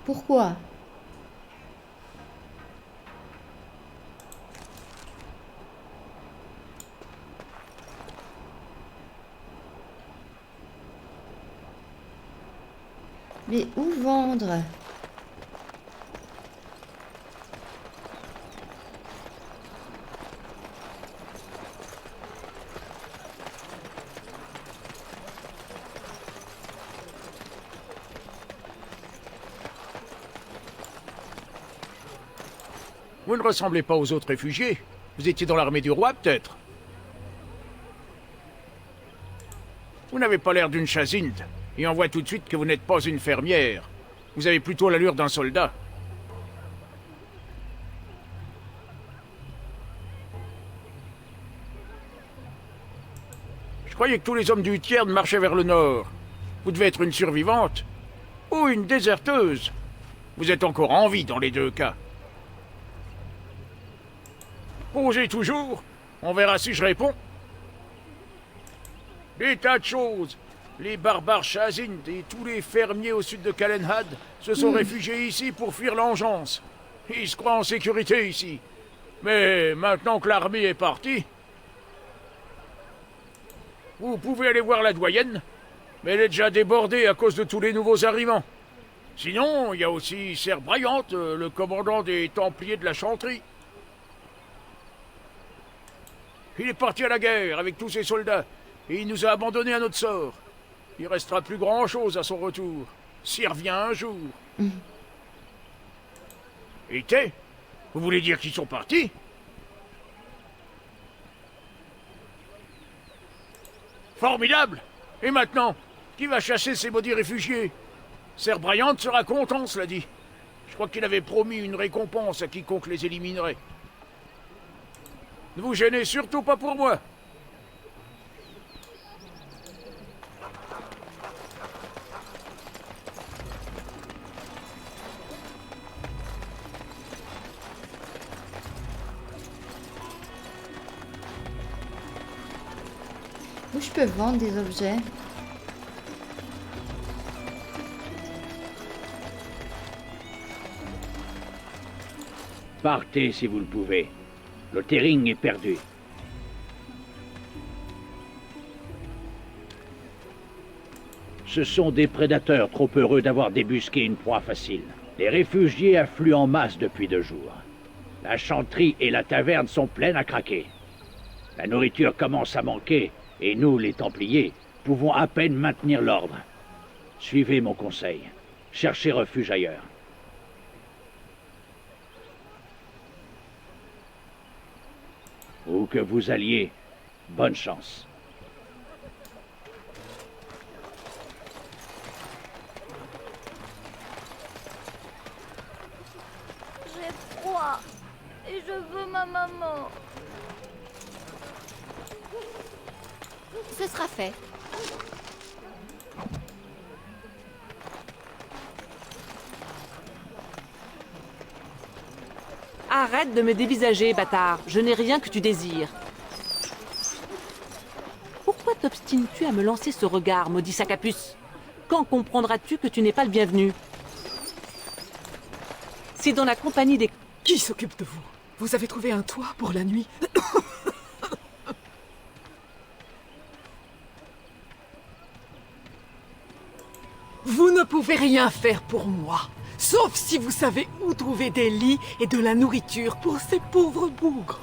Pourquoi? Mais où vendre? Vous ne ressemblez pas aux autres réfugiés. Vous étiez dans l'armée du roi, peut-être? Vous n'avez pas l'air d'une chasinte, et on voit tout de suite que vous n'êtes pas une fermière. Vous avez plutôt l'allure d'un soldat. Je croyais que tous les hommes du Tiern marchaient vers le nord. Vous devez être une survivante. Ou une déserteuse. Vous êtes encore en vie dans les deux cas. Posez toujours. On verra si je réponds. Des tas de choses. Les barbares Chazind et tous les fermiers au sud de Kalenhad se sont réfugiés ici pour fuir l'engeance. Ils se croient en sécurité ici. Mais maintenant que l'armée est partie... Vous pouvez aller voir la doyenne, mais elle est déjà débordée à cause de tous les nouveaux arrivants. Sinon, il y a aussi Ser Bryant, le commandant des Templiers de la Chanterie. Il est parti à la guerre avec tous ses soldats, et il nous a abandonnés à notre sort. Il restera plus grand-chose à son retour, s'il revient un jour. Et vous voulez dire qu'ils sont partis? Formidable! Et maintenant, qui va chasser ces maudits réfugiés? Ser Bryant sera content, cela dit. Je crois qu'il avait promis une récompense à quiconque les éliminerait. Ne vous gênez surtout pas pour moi. Où je peux vendre des objets? Partez si vous le pouvez. Le Tering est perdu. Ce sont des prédateurs trop heureux d'avoir débusqué une proie facile. Les réfugiés affluent en masse depuis 2 jours. La chanterie et la taverne sont pleines à craquer. La nourriture commence à manquer, et nous, les Templiers, pouvons à peine maintenir l'ordre. Suivez mon conseil. Cherchez refuge ailleurs. Où que vous alliez, bonne chance. J'ai froid. Et je veux ma maman. Ce sera fait. Arrête de me dévisager, bâtard. Je n'ai rien que tu désires. Pourquoi t'obstines-tu à me lancer ce regard, maudit sac à puce? Quand comprendras-tu que tu n'es pas le bienvenu? C'est dans la compagnie des... Qui s'occupe de vous? Vous avez trouvé un toit pour la nuit? Vous ne pouvez rien faire pour moi, sauf si vous savez où trouver des lits et de la nourriture pour ces pauvres bougres.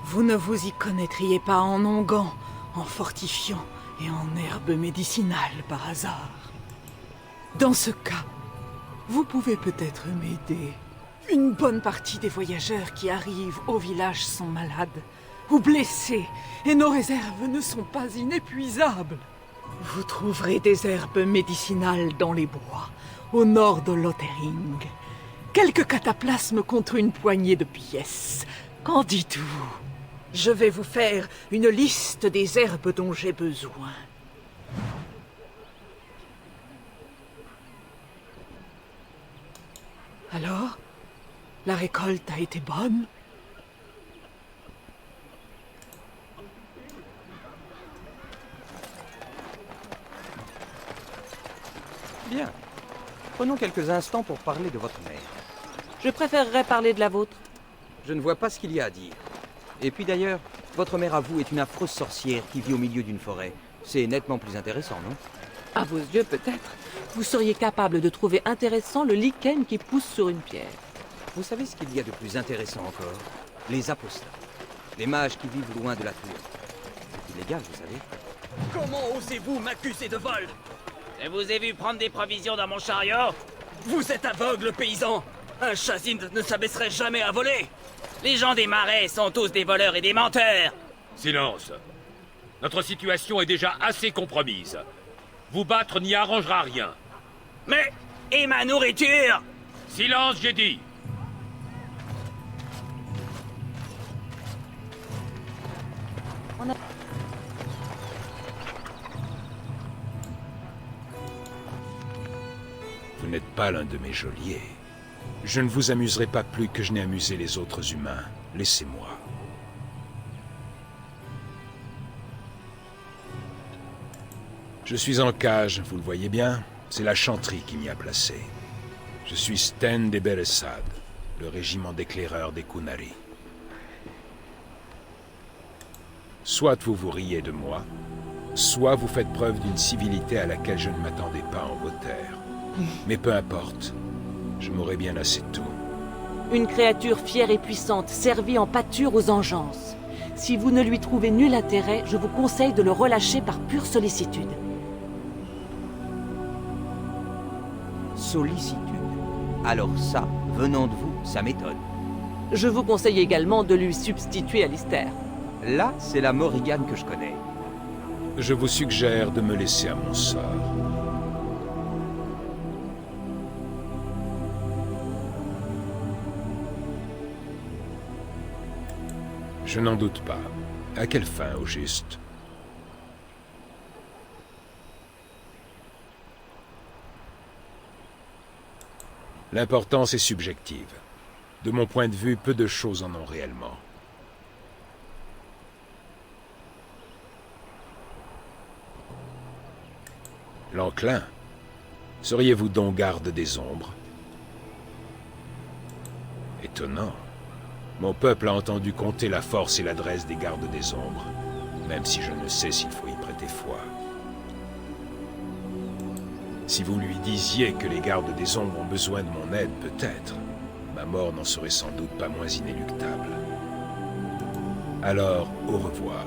Vous ne vous y connaîtriez pas en onguent, en fortifiant et en herbes médicinales par hasard. Dans ce cas, vous pouvez peut-être m'aider. Une bonne partie des voyageurs qui arrivent au village sont malades ou blessés, et nos réserves ne sont pas inépuisables. Vous trouverez des herbes médicinales dans les bois, au nord de Lothering. Quelques cataplasmes contre une poignée de pièces. Qu'en dites-vous? Je vais vous faire une liste des herbes dont j'ai besoin. Alors, la récolte a été bonne? Bien. Prenons quelques instants pour parler de votre mère. Je préférerais parler de la vôtre. Je ne vois pas ce qu'il y a à dire. Et puis d'ailleurs, votre mère à vous est une affreuse sorcière qui vit au milieu d'une forêt. C'est nettement plus intéressant, non? À vos yeux, peut-être. Vous seriez capable de trouver intéressant le lichen qui pousse sur une pierre. Vous savez ce qu'il y a de plus intéressant encore? Les apostats. Les mages qui vivent loin de la tour. C'est illégal, vous savez. Comment osez-vous m'accuser de vol? Je vous ai vu prendre des provisions dans mon chariot. Vous êtes aveugle, paysan. Un Chazind ne s'abaisserait jamais à voler. Les gens des marais sont tous des voleurs et des menteurs. Silence. Notre situation est déjà assez compromise. Vous battre n'y arrangera rien. Mais Et ma nourriture! Silence, j'ai dit! Vous n'êtes pas l'un de mes geôliers. Je ne vous amuserai pas plus que je n'ai amusé les autres humains. Laissez-moi. Je suis en cage, vous le voyez bien. C'est la chanterie qui m'y a placé. Je suis Sten des Beresad, le régiment d'éclaireurs des Kunari. Soit vous vous riez de moi, soit vous faites preuve d'une civilité à laquelle je ne m'attendais pas en vos terres. Mais peu importe, je m'aurai bien assez de tout. Une créature fière et puissante, servie en pâture aux engences. Si vous ne lui trouvez nul intérêt, je vous conseille de le relâcher par pure sollicitude. Sollicitude. Alors ça, venant de vous, ça m'étonne. Je vous conseille également de lui substituer Alistair. Là, c'est la Morrigan que je connais. Je vous suggère de me laisser à mon sort. Je n'en doute pas. À quelle fin, au juste? L'importance est subjective. De mon point de vue, peu de choses en ont réellement. L'enclin? Seriez-vous donc garde des ombres? Étonnant. Mon peuple a entendu compter la force et l'adresse des gardes des ombres, même si je ne sais s'il faut y prêter foi. Si vous lui disiez que les gardes des ombres ont besoin de mon aide, peut-être, ma mort n'en serait sans doute pas moins inéluctable. Alors, au revoir.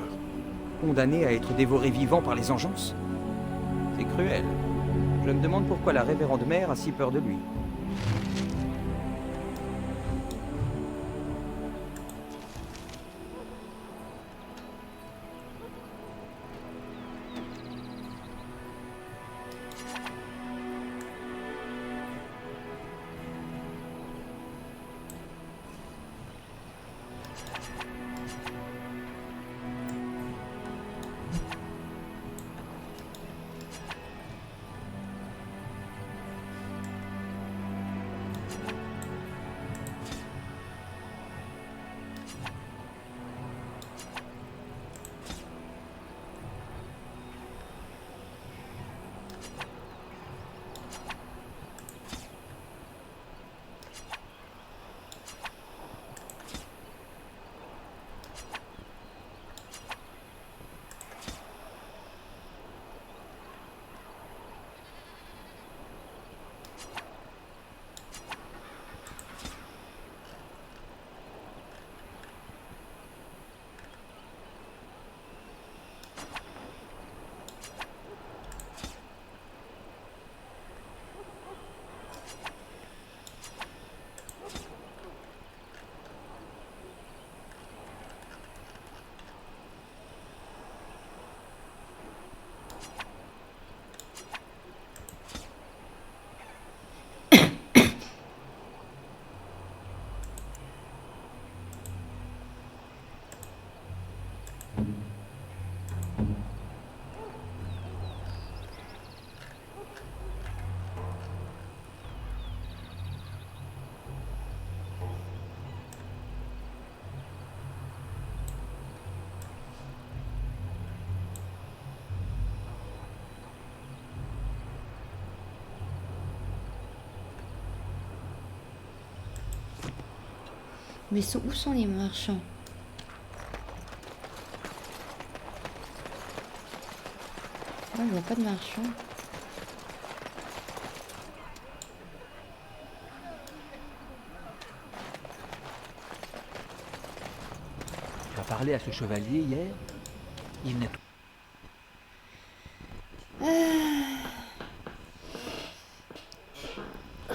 Condamné à être dévoré vivant par les engences? C'est cruel. Je me demande pourquoi la révérende mère a si peur de lui. Mais où sont les marchands? Ah, il n'y a pas de marchands. Tu as parlé à ce chevalier hier? Il n'est...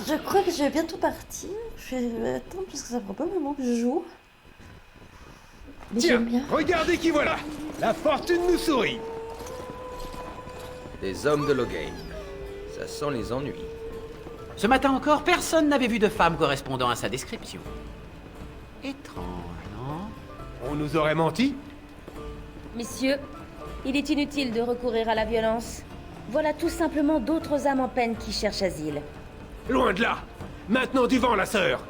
Je crois que je vais bientôt partir. Je vais attendre parce que ça prend pas un moment que je joue. Mais Tiens, j'aime bien. regardez qui voilà! La fortune nous sourit! Des hommes de Loghain. Ça sent les ennuis. Ce matin encore, personne n'avait vu de femme correspondant à sa description. Étrange, non? On nous aurait menti? Messieurs, il est inutile de recourir à la violence. Voilà tout simplement d'autres âmes en peine qui cherchent asile. Loin de là! Maintenant du vent, la sœur!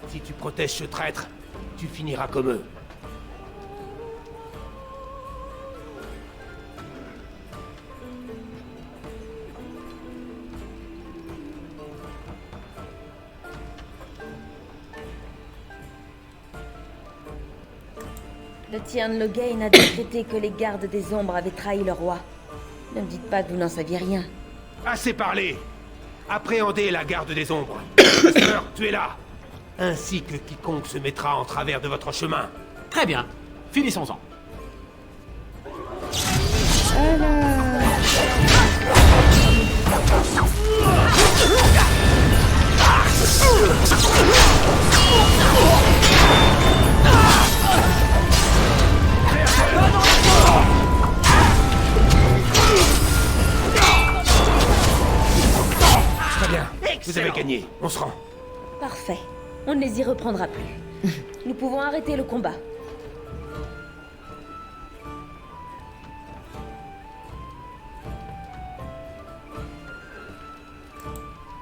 Si tu protèges ce traître, tu finiras comme eux. Le Tiern Loghain a décrété que les gardes des ombres avaient trahi le roi. Ne me dites pas que vous n'en saviez rien. Assez parlé! Appréhendez la garde des ombres. Sœur, tu es là! Ainsi que quiconque se mettra en travers de votre chemin. Très bien, finissons-en. Très bien, vous avez gagné, on se rend. Parfait. On ne les y reprendra plus. Nous pouvons arrêter le combat.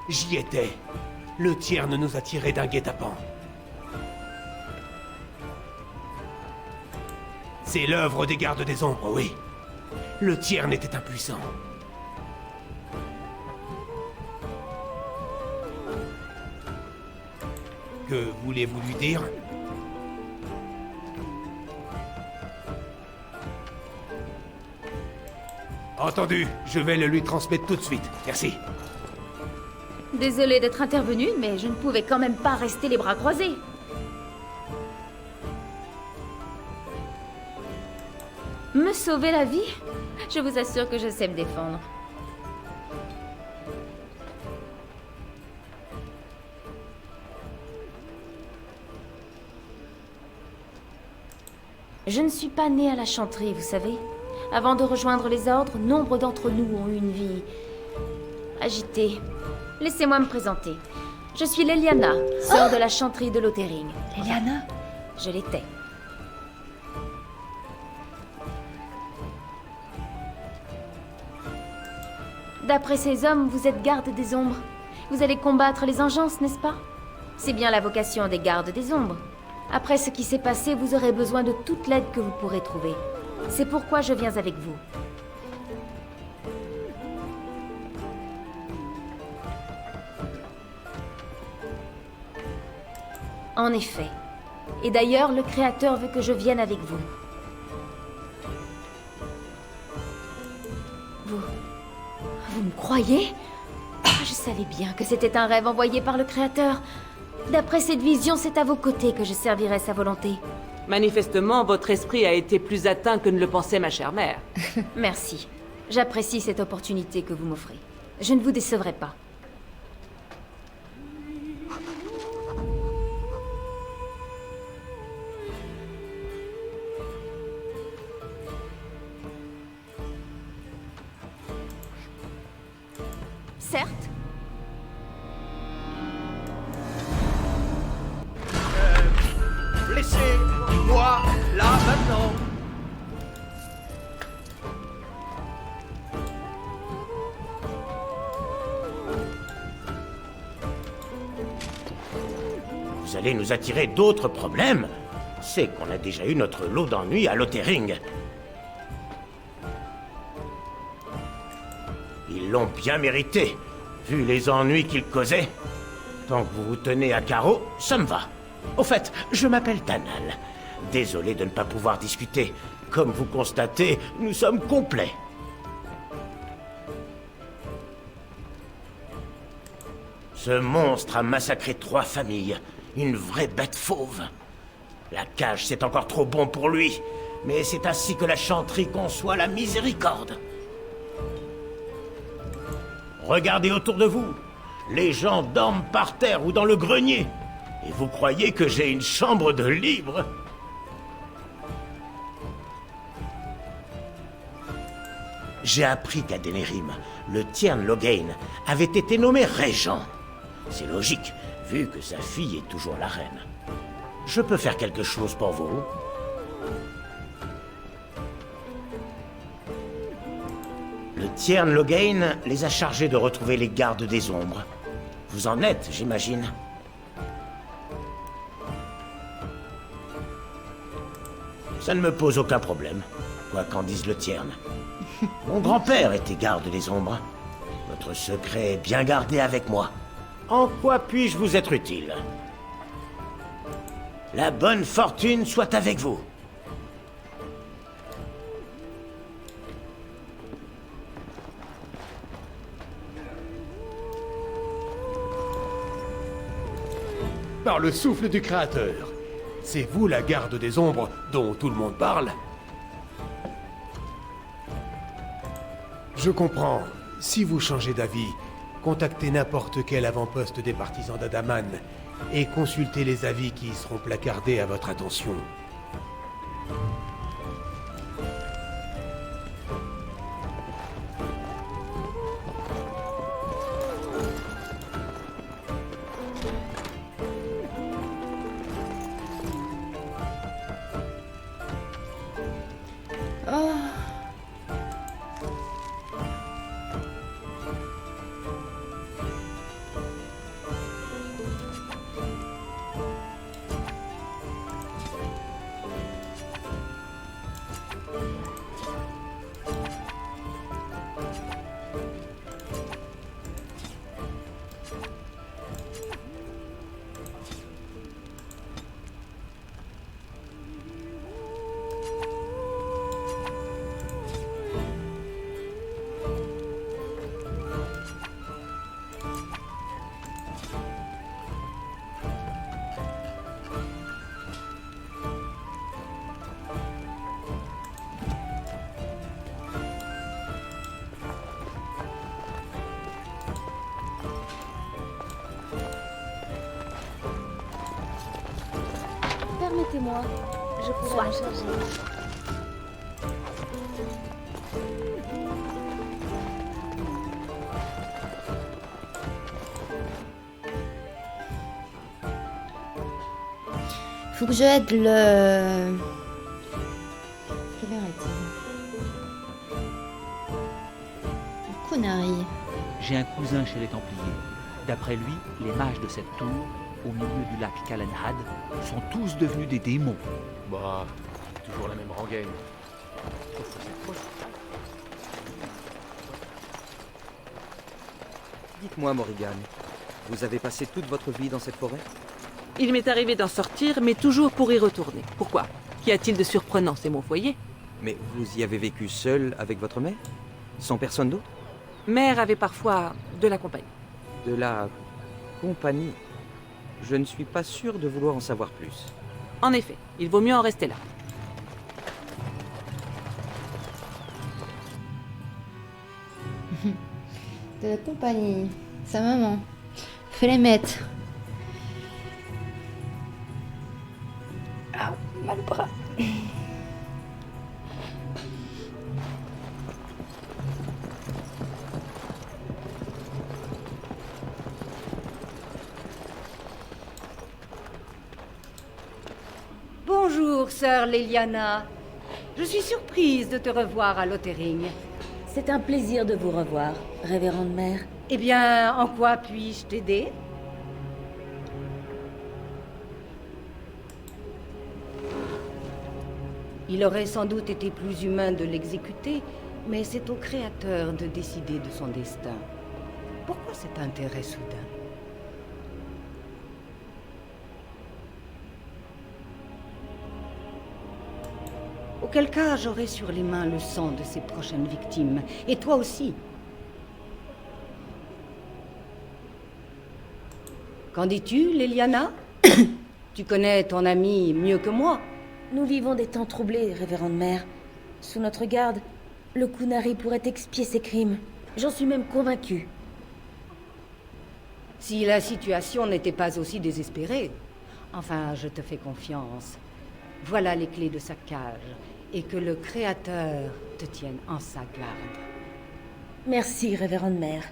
J'y étais. Le Tiern nous a tirés d'un guet-apens. C'est l'œuvre des gardes des ombres, oui. Le Tiern était impuissant. Que voulez-vous lui dire? Entendu, je vais le lui transmettre tout de suite. Merci. Désolée d'être intervenue, mais je ne pouvais quand même pas rester les bras croisés. Me sauver la vie? Je vous assure que je sais me défendre. Je ne suis pas née à la chanterie, vous savez. Avant de rejoindre les ordres, nombre d'entre nous ont eu une vie agitée. Laissez-moi me présenter. Je suis Leliana, sœur de la chanterie de Lothering. Leliana? Je l'étais. D'après ces hommes, vous êtes garde des ombres. Vous allez combattre les engeances, n'est-ce pas? C'est bien la vocation des gardes des ombres. Après ce qui s'est passé, vous aurez besoin de toute l'aide que vous pourrez trouver. C'est pourquoi je viens avec vous. En effet. Et d'ailleurs, le Créateur veut que je vienne avec vous. Vous me croyez? Je savais bien que c'était un rêve envoyé par le Créateur. D'après cette vision, c'est à vos côtés que je servirai sa volonté. Manifestement, votre esprit a été plus atteint que ne le pensait ma chère mère. Merci. J'apprécie cette opportunité que vous m'offrez. Je ne vous décevrai pas. Certes. Laissez-moi là maintenant. Vous allez nous attirer d'autres problèmes? C'est qu'on a déjà eu notre lot d'ennuis à Lothering. Ils l'ont bien mérité, vu les ennuis qu'ils causaient. Tant que vous vous tenez à carreau, ça me va. Au fait, je m'appelle Tanal. Désolé de ne pas pouvoir discuter. Comme vous constatez, nous sommes complets. Ce monstre a massacré 3 familles. Une vraie bête fauve. La cage, c'est encore trop bon pour lui. Mais c'est ainsi que la chanterie conçoit la miséricorde. Regardez autour de vous. Les gens dorment par terre ou dans le grenier. Et vous croyez que j'ai une chambre de libre? J'ai appris qu'à Denerim, le Tiern Loghain avait été nommé régent. C'est logique, vu que sa fille est toujours la reine. Je peux faire quelque chose pour vous? Le Tiern Loghain les a chargés de retrouver les gardes des ombres. Vous en êtes, j'imagine. Ça ne me pose aucun problème, quoi qu'en dise le Tiern. Mon grand-père était garde des ombres. Votre secret est bien gardé avec moi. En quoi puis-je vous être utile? La bonne fortune soit avec vous. Par le souffle du Créateur. C'est vous la garde des ombres dont tout le monde parle? Je comprends. Si vous changez d'avis, contactez n'importe quel avant-poste des partisans d'Adaman et consultez les avis qui y seront placardés à votre attention. Permettez-moi, je pourrais m'en charger. Faut que je aide le... Quelle heure est-il? Le Qunari. J'ai un cousin chez les Templiers. D'après lui, les mages de cette tour, au milieu du lac Calenhad, sont tous devenus des démons. Bah, toujours la même rengaine. Dites-moi, Morrigan, vous avez passé toute votre vie dans cette forêt? Il m'est arrivé d'en sortir, mais toujours pour y retourner. Pourquoi? Qu'y a-t-il de surprenant? C'est mon foyer. Mais vous y avez vécu seul avec votre mère? Sans personne d'autre? Mère avait parfois de la compagnie. De la compagnie? Je ne suis pas sûr de vouloir en savoir plus. En effet, il vaut mieux en rester là. De la compagnie. Sa maman. Fais les mettre. Ah, mal au bras. Bonjour, sœur Leliana. Je suis surprise de te revoir à Lothering. C'est un plaisir de vous revoir, révérende mère. Eh bien, en quoi puis-je t'aider? Il aurait sans doute été plus humain de l'exécuter, mais c'est au Créateur de décider de son destin. Pourquoi cet intérêt soudain? Auquel cas, j'aurai sur les mains le sang de ses prochaines victimes. Et toi aussi. Qu'en dis-tu, Leliana? Tu connais ton ami mieux que moi. Nous vivons des temps troublés, révérende mère. Sous notre garde, le Qunari pourrait expier ses crimes. J'en suis même convaincue. Si la situation n'était pas aussi désespérée. Enfin, je te fais confiance. Voilà les clés de sa cage. Et que le Créateur te tienne en sa garde. Merci, révérende mère.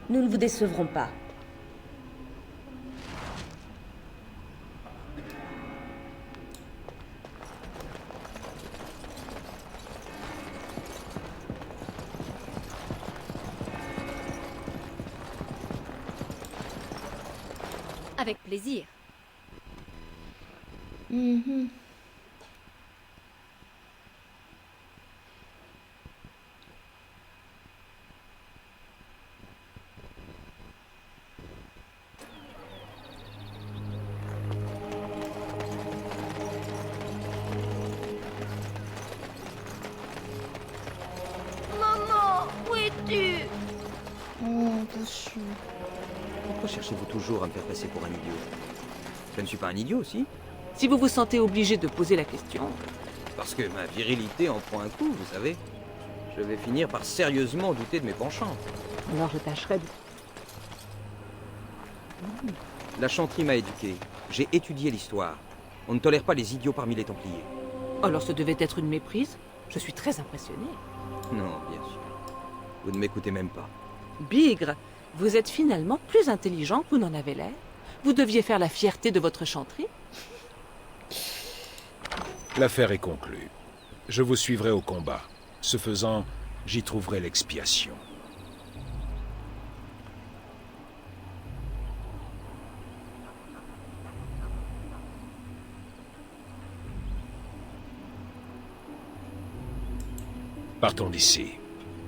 Nous ne vous décevrons pas. Avec plaisir. Mhm. Maman, où es-tu? Oh, pas chou. Pourquoi cherchez-vous toujours à me faire passer pour un idiot? Je ne suis pas un idiot aussi. Si vous vous sentez obligé de poser la question... Parce que ma virilité en prend un coup, vous savez. Je vais finir par sérieusement douter de mes penchants. Alors je tâcherai de... La chanterie m'a éduqué. J'ai étudié l'histoire. On ne tolère pas les idiots parmi les Templiers. Alors ce devait être une méprise? Je suis très impressionné. Non, bien sûr. Vous ne m'écoutez même pas. Bigre, vous êtes finalement plus intelligent que vous n'en avez l'air. Vous deviez faire la fierté de votre chanterie. L'affaire est conclue. Je vous suivrai au combat. Ce faisant, j'y trouverai l'expiation. Partons d'ici.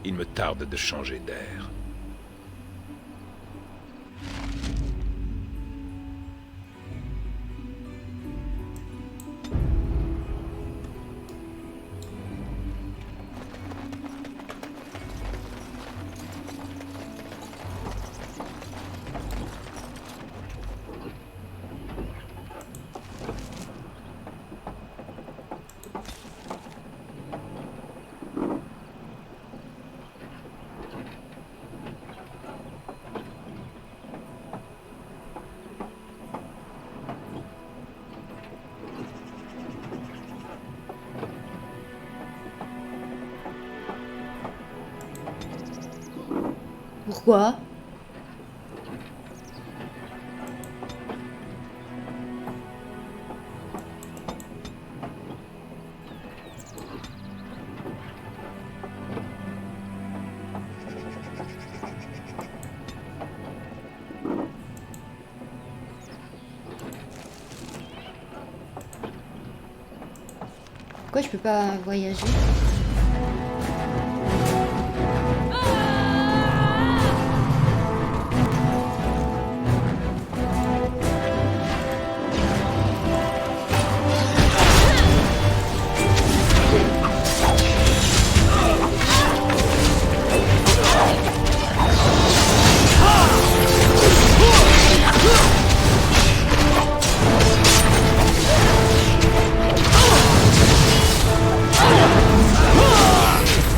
Il me tarde de changer d'air. Pourquoi? Pourquoi je peux pas voyager?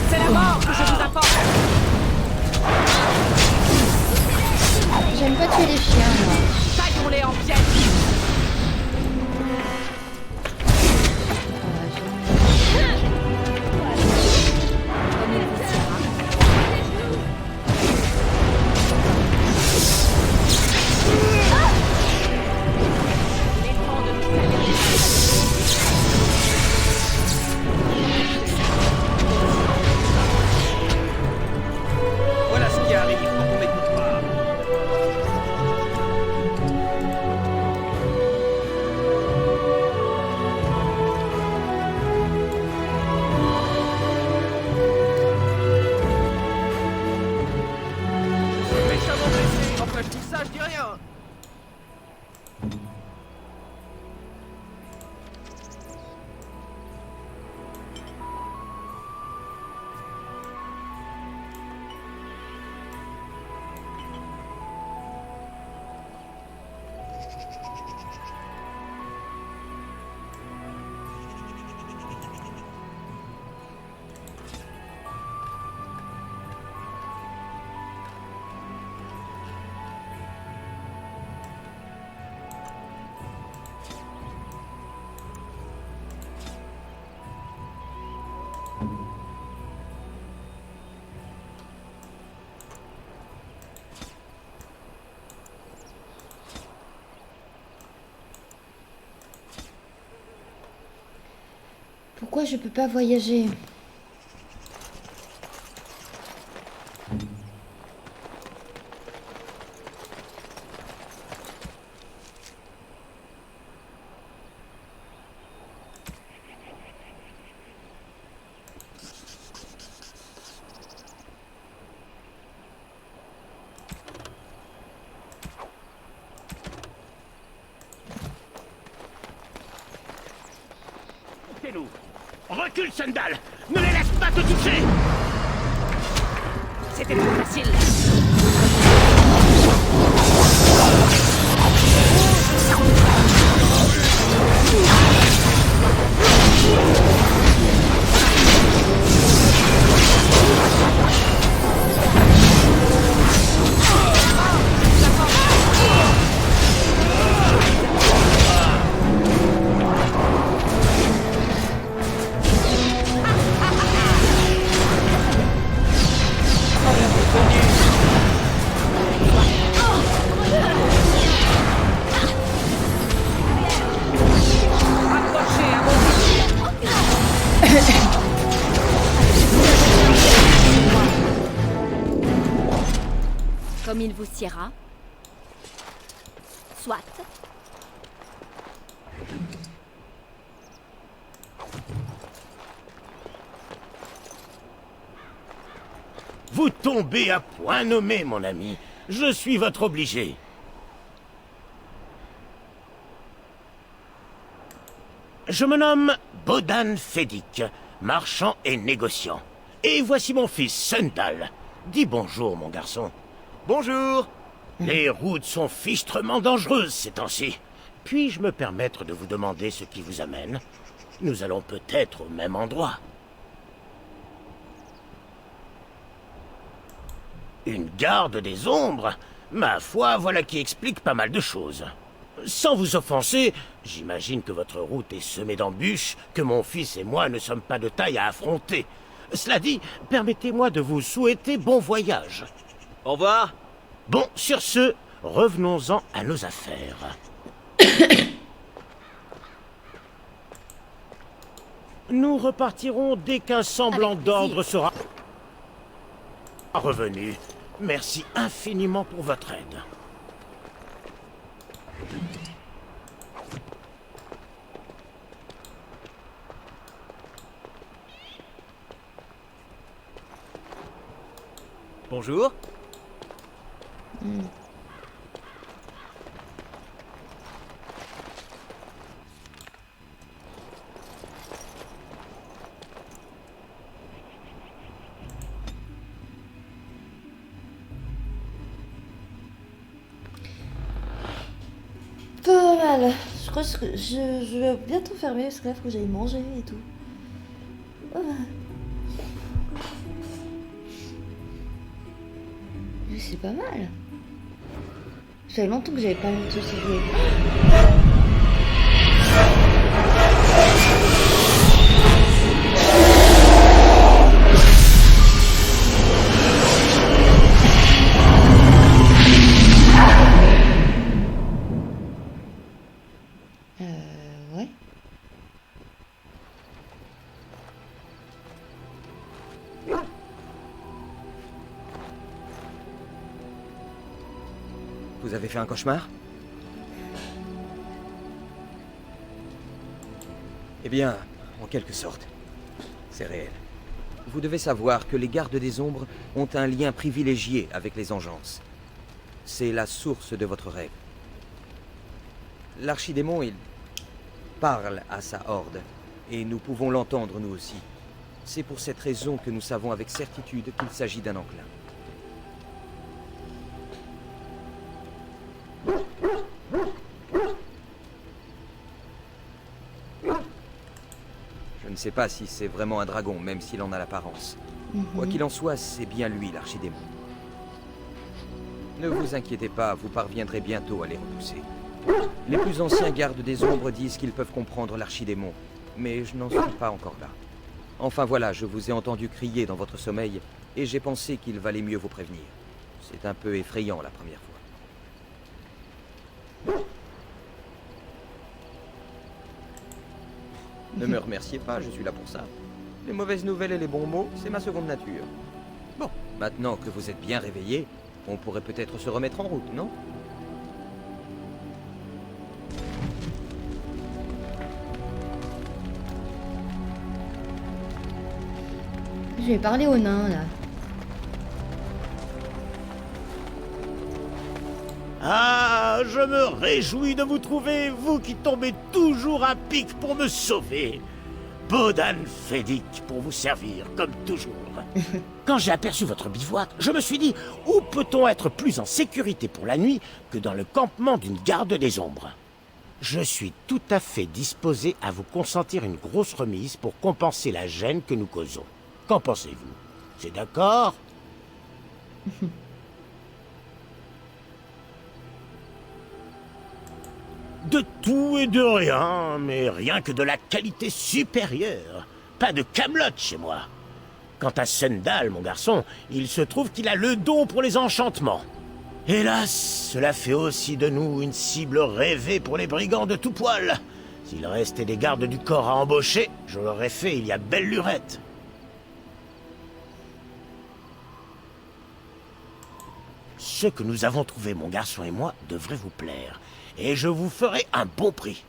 C'est la mort que je vous apporte. J'aime pas tuer les chiens, moi. Taillons-les en pièces. Voilà ce qui arrive quand on m'écoute pas. Je suis méchamment blessé. Enfin, je dis ça, je dis rien. Pourquoi je peux pas voyager? Recule, Sundal! Ne les laisse pas te toucher! C'était trop facile. Comme il vous siera. Soit. Vous tombez à point nommé, mon ami. Je suis votre obligé. Je me nomme Bodan Fedik, marchand et négociant. Et voici mon fils, Sundal. Dis bonjour, mon garçon. Bonjour. Les routes sont fichtrement dangereuses ces temps-ci. Puis-je me permettre de vous demander ce qui vous amène? Nous allons peut-être au même endroit. Une garde des ombres? Ma foi, voilà qui explique pas mal de choses. Sans vous offenser, j'imagine que votre route est semée d'embûches, que mon fils et moi ne sommes pas de taille à affronter. Cela dit, permettez-moi de vous souhaiter bon voyage. Au revoir. Bon, sur ce, revenons-en à nos affaires. Nous repartirons dès qu'un semblant d'ordre sera revenu. Merci infiniment pour votre aide. Bonjour. Pas mal. Je crois que je vais bientôt fermer parce que là, faut que j'aille manger et tout. Ah. Mais c'est pas mal. Ça fait longtemps que j'avais pas vu de ce jeu. Ouais. Vous avez fait un cauchemar? Eh bien, en quelque sorte, c'est réel. Vous devez savoir que les gardes des ombres ont un lien privilégié avec les engences. C'est la source de votre règle. L'archidémon, il parle à sa horde, et nous pouvons l'entendre nous aussi. C'est pour cette raison que nous savons avec certitude qu'il s'agit d'un enclin. Je ne sais pas si c'est vraiment un dragon, même s'il en a l'apparence. Quoi qu'il en soit, c'est bien lui, l'archidémon. Ne vous inquiétez pas, vous parviendrez bientôt à les repousser. Les plus anciens gardes des ombres disent qu'ils peuvent comprendre l'archidémon, mais je n'en suis pas encore là. Enfin voilà, je vous ai entendu crier dans votre sommeil, et j'ai pensé qu'il valait mieux vous prévenir. C'est un peu effrayant la première fois. Ne me remerciez pas, je suis là pour ça. Les mauvaises nouvelles et les bons mots, c'est ma seconde nature. Bon, maintenant que vous êtes bien réveillés, on pourrait peut-être se remettre en route, non? Je vais parler au nain, là. Ah, je me réjouis de vous trouver, vous qui tombez toujours à pic pour me sauver. Bodan Fedic pour vous servir, comme toujours. Quand j'ai aperçu votre bivouac, je me suis dit, où peut-on être plus en sécurité pour la nuit que dans le campement d'une garde des ombres? Je suis tout à fait disposé à vous consentir une grosse remise pour compenser la gêne que nous causons. Qu'en pensez-vous? C'est d'accord? De tout et de rien, mais rien que de la qualité supérieure. Pas de camelote chez moi. Quant à Sundal, mon garçon, il se trouve qu'il a le don pour les enchantements. Hélas, cela fait aussi de nous une cible rêvée pour les brigands de tout poil. S'il restait des gardes du corps à embaucher, je l'aurais fait il y a belle lurette. Ce que nous avons trouvé, mon garçon et moi, devrait vous plaire. Et je vous ferai un bon prix.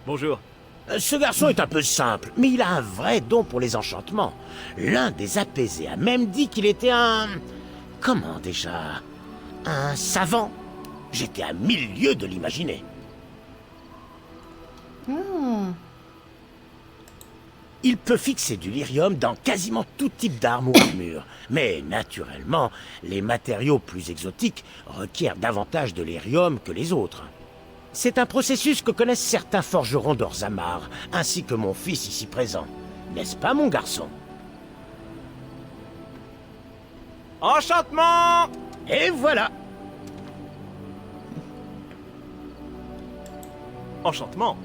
Bonjour. Ce garçon est un peu simple, mais il a un vrai don pour les enchantements. L'un des apaisés a même dit qu'il était un... Comment déjà? Un savant. J'étais à 1000 lieues de l'imaginer. Il peut fixer du lyrium dans quasiment tout type d'armes ou armures. Mais naturellement, les matériaux plus exotiques requièrent davantage de lyrium que les autres. C'est un processus que connaissent certains forgerons d'Orzamar, ainsi que mon fils ici présent. N'est-ce pas, mon garçon? Enchantement! Et voilà! Enchantement.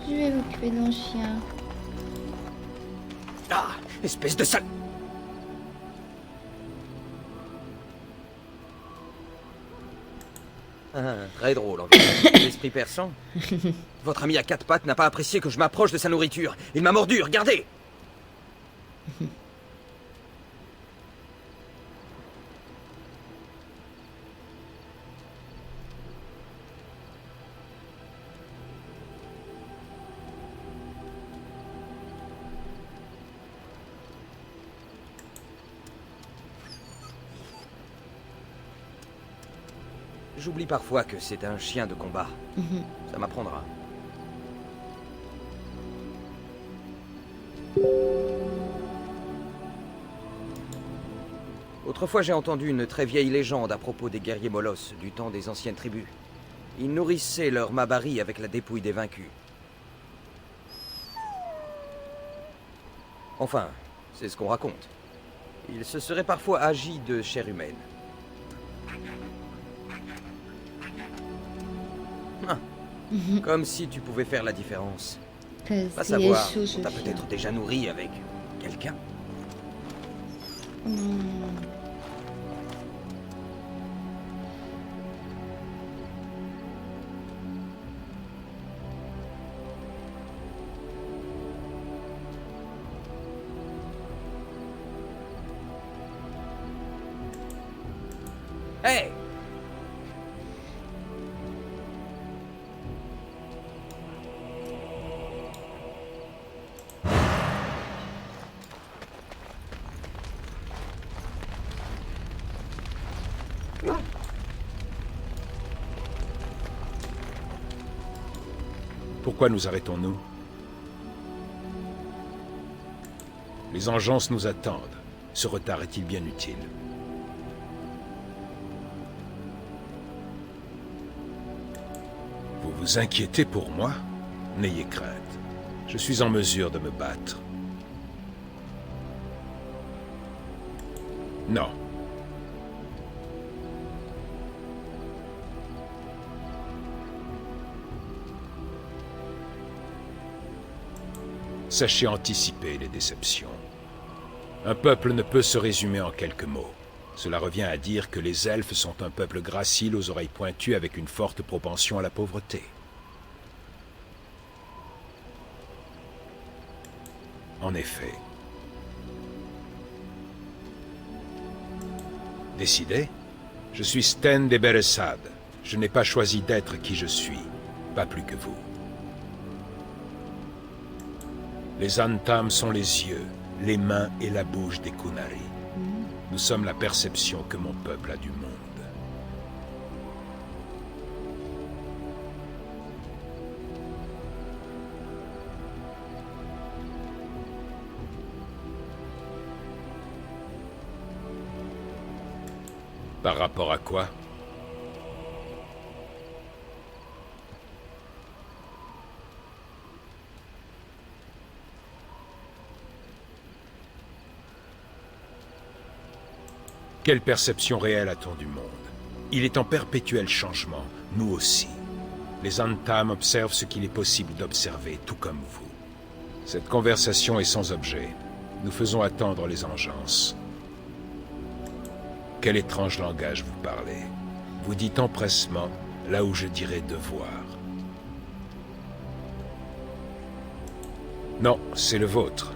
Je vais m'occuper d'un chien. Ah, espèce de sale... Ah, très drôle, en fait. L'esprit perçant. Votre ami à quatre pattes n'a pas apprécié que je m'approche de sa nourriture. Il m'a mordu, regardez! J'oublie parfois que c'est un chien de combat. Ça m'apprendra. Autrefois, j'ai entendu une très vieille légende à propos des guerriers molosses du temps des anciennes tribus. Ils nourrissaient leur mabari avec la dépouille des vaincus. Enfin, c'est ce qu'on raconte. Ils se seraient parfois agi de chair humaine. Ah, comme si tu pouvais faire la différence. Va savoir, on t'a peut-être déjà nourri avec quelqu'un. Hey! Pourquoi nous arrêtons-nous? Les engences nous attendent. Ce retard est-il bien utile? Vous vous inquiétez pour moi? N'ayez crainte. Je suis en mesure de me battre. Non. Sachez anticiper les déceptions. Un peuple ne peut se résumer en quelques mots. Cela revient à dire que les elfes sont un peuple gracile aux oreilles pointues avec une forte propension à la pauvreté. En effet. Décidé? Je suis Sten de Beresad. Je n'ai pas choisi d'être qui je suis, pas plus que vous. Les Antam sont les yeux, les mains et la bouche des Qunari. Nous sommes la perception que mon peuple a du monde. Par rapport à quoi? Quelle perception réelle a-t-on du monde? Il est en perpétuel changement, nous aussi. Les Antam observent ce qu'il est possible d'observer, tout comme vous. Cette conversation est sans objet. Nous faisons attendre les engences. Quel étrange langage vous parlez? Vous dites empressement, là où je dirais devoir. Non, c'est le vôtre.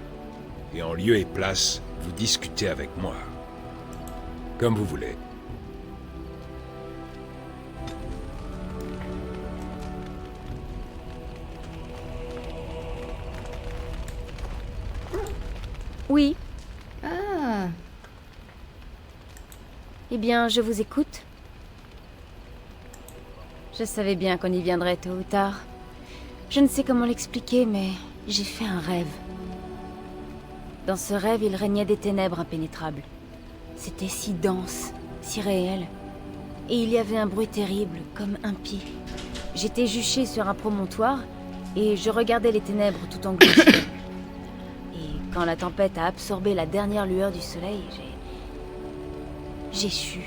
Et en lieu et place, vous discutez avec moi. Comme vous voulez. Oui. Ah. Eh bien, je vous écoute. Je savais bien qu'on y viendrait tôt ou tard. Je ne sais comment l'expliquer, mais j'ai fait un rêve. Dans ce rêve, il régnait des ténèbres impénétrables. C'était si dense, si réel. Et il y avait un bruit terrible, comme impie. J'étais juché sur un promontoire, et je regardais les ténèbres tout englouties. Et quand la tempête a absorbé la dernière lueur du soleil, j'ai su,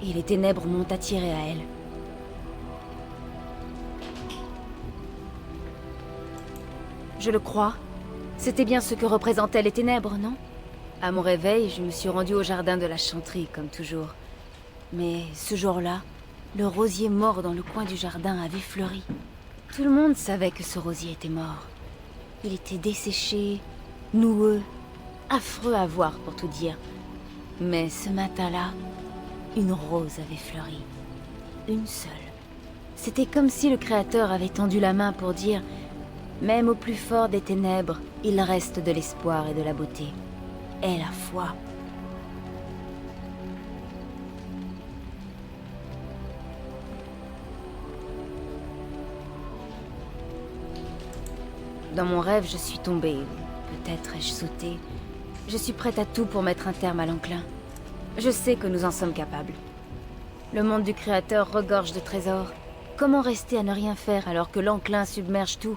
et les ténèbres m'ont attiré à elles. Je le crois. C'était bien ce que représentaient les ténèbres, non? À mon réveil, je me suis rendue au jardin de la chanterie, comme toujours. Mais ce jour-là, le rosier mort dans le coin du jardin avait fleuri. Tout le monde savait que ce rosier était mort. Il était desséché, noueux, affreux à voir pour tout dire. Mais ce matin-là, une rose avait fleuri. Une seule. C'était comme si le Créateur avait tendu la main pour dire « Même au plus fort des ténèbres, il reste de l'espoir et de la beauté. » Et la foi. Dans mon rêve, je suis tombée. Peut-être ai-je sauté. Je suis prête à tout pour mettre un terme à l'enclin. Je sais que nous en sommes capables. Le monde du Créateur regorge de trésors. Comment rester à ne rien faire alors que l'enclin submerge tout?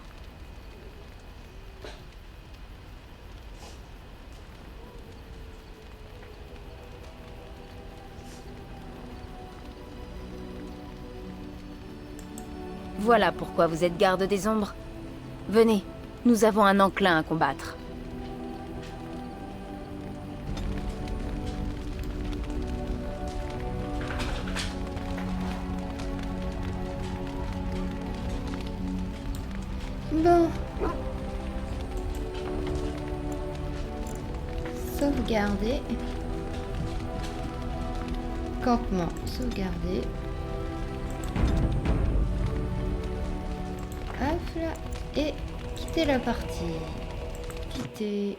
Voilà pourquoi vous êtes garde des ombres. Venez, nous avons un enclin à combattre. Bon. Sauvegarder. Campement, sauvegarder. Hop là. Et quitter la partie. Quitter.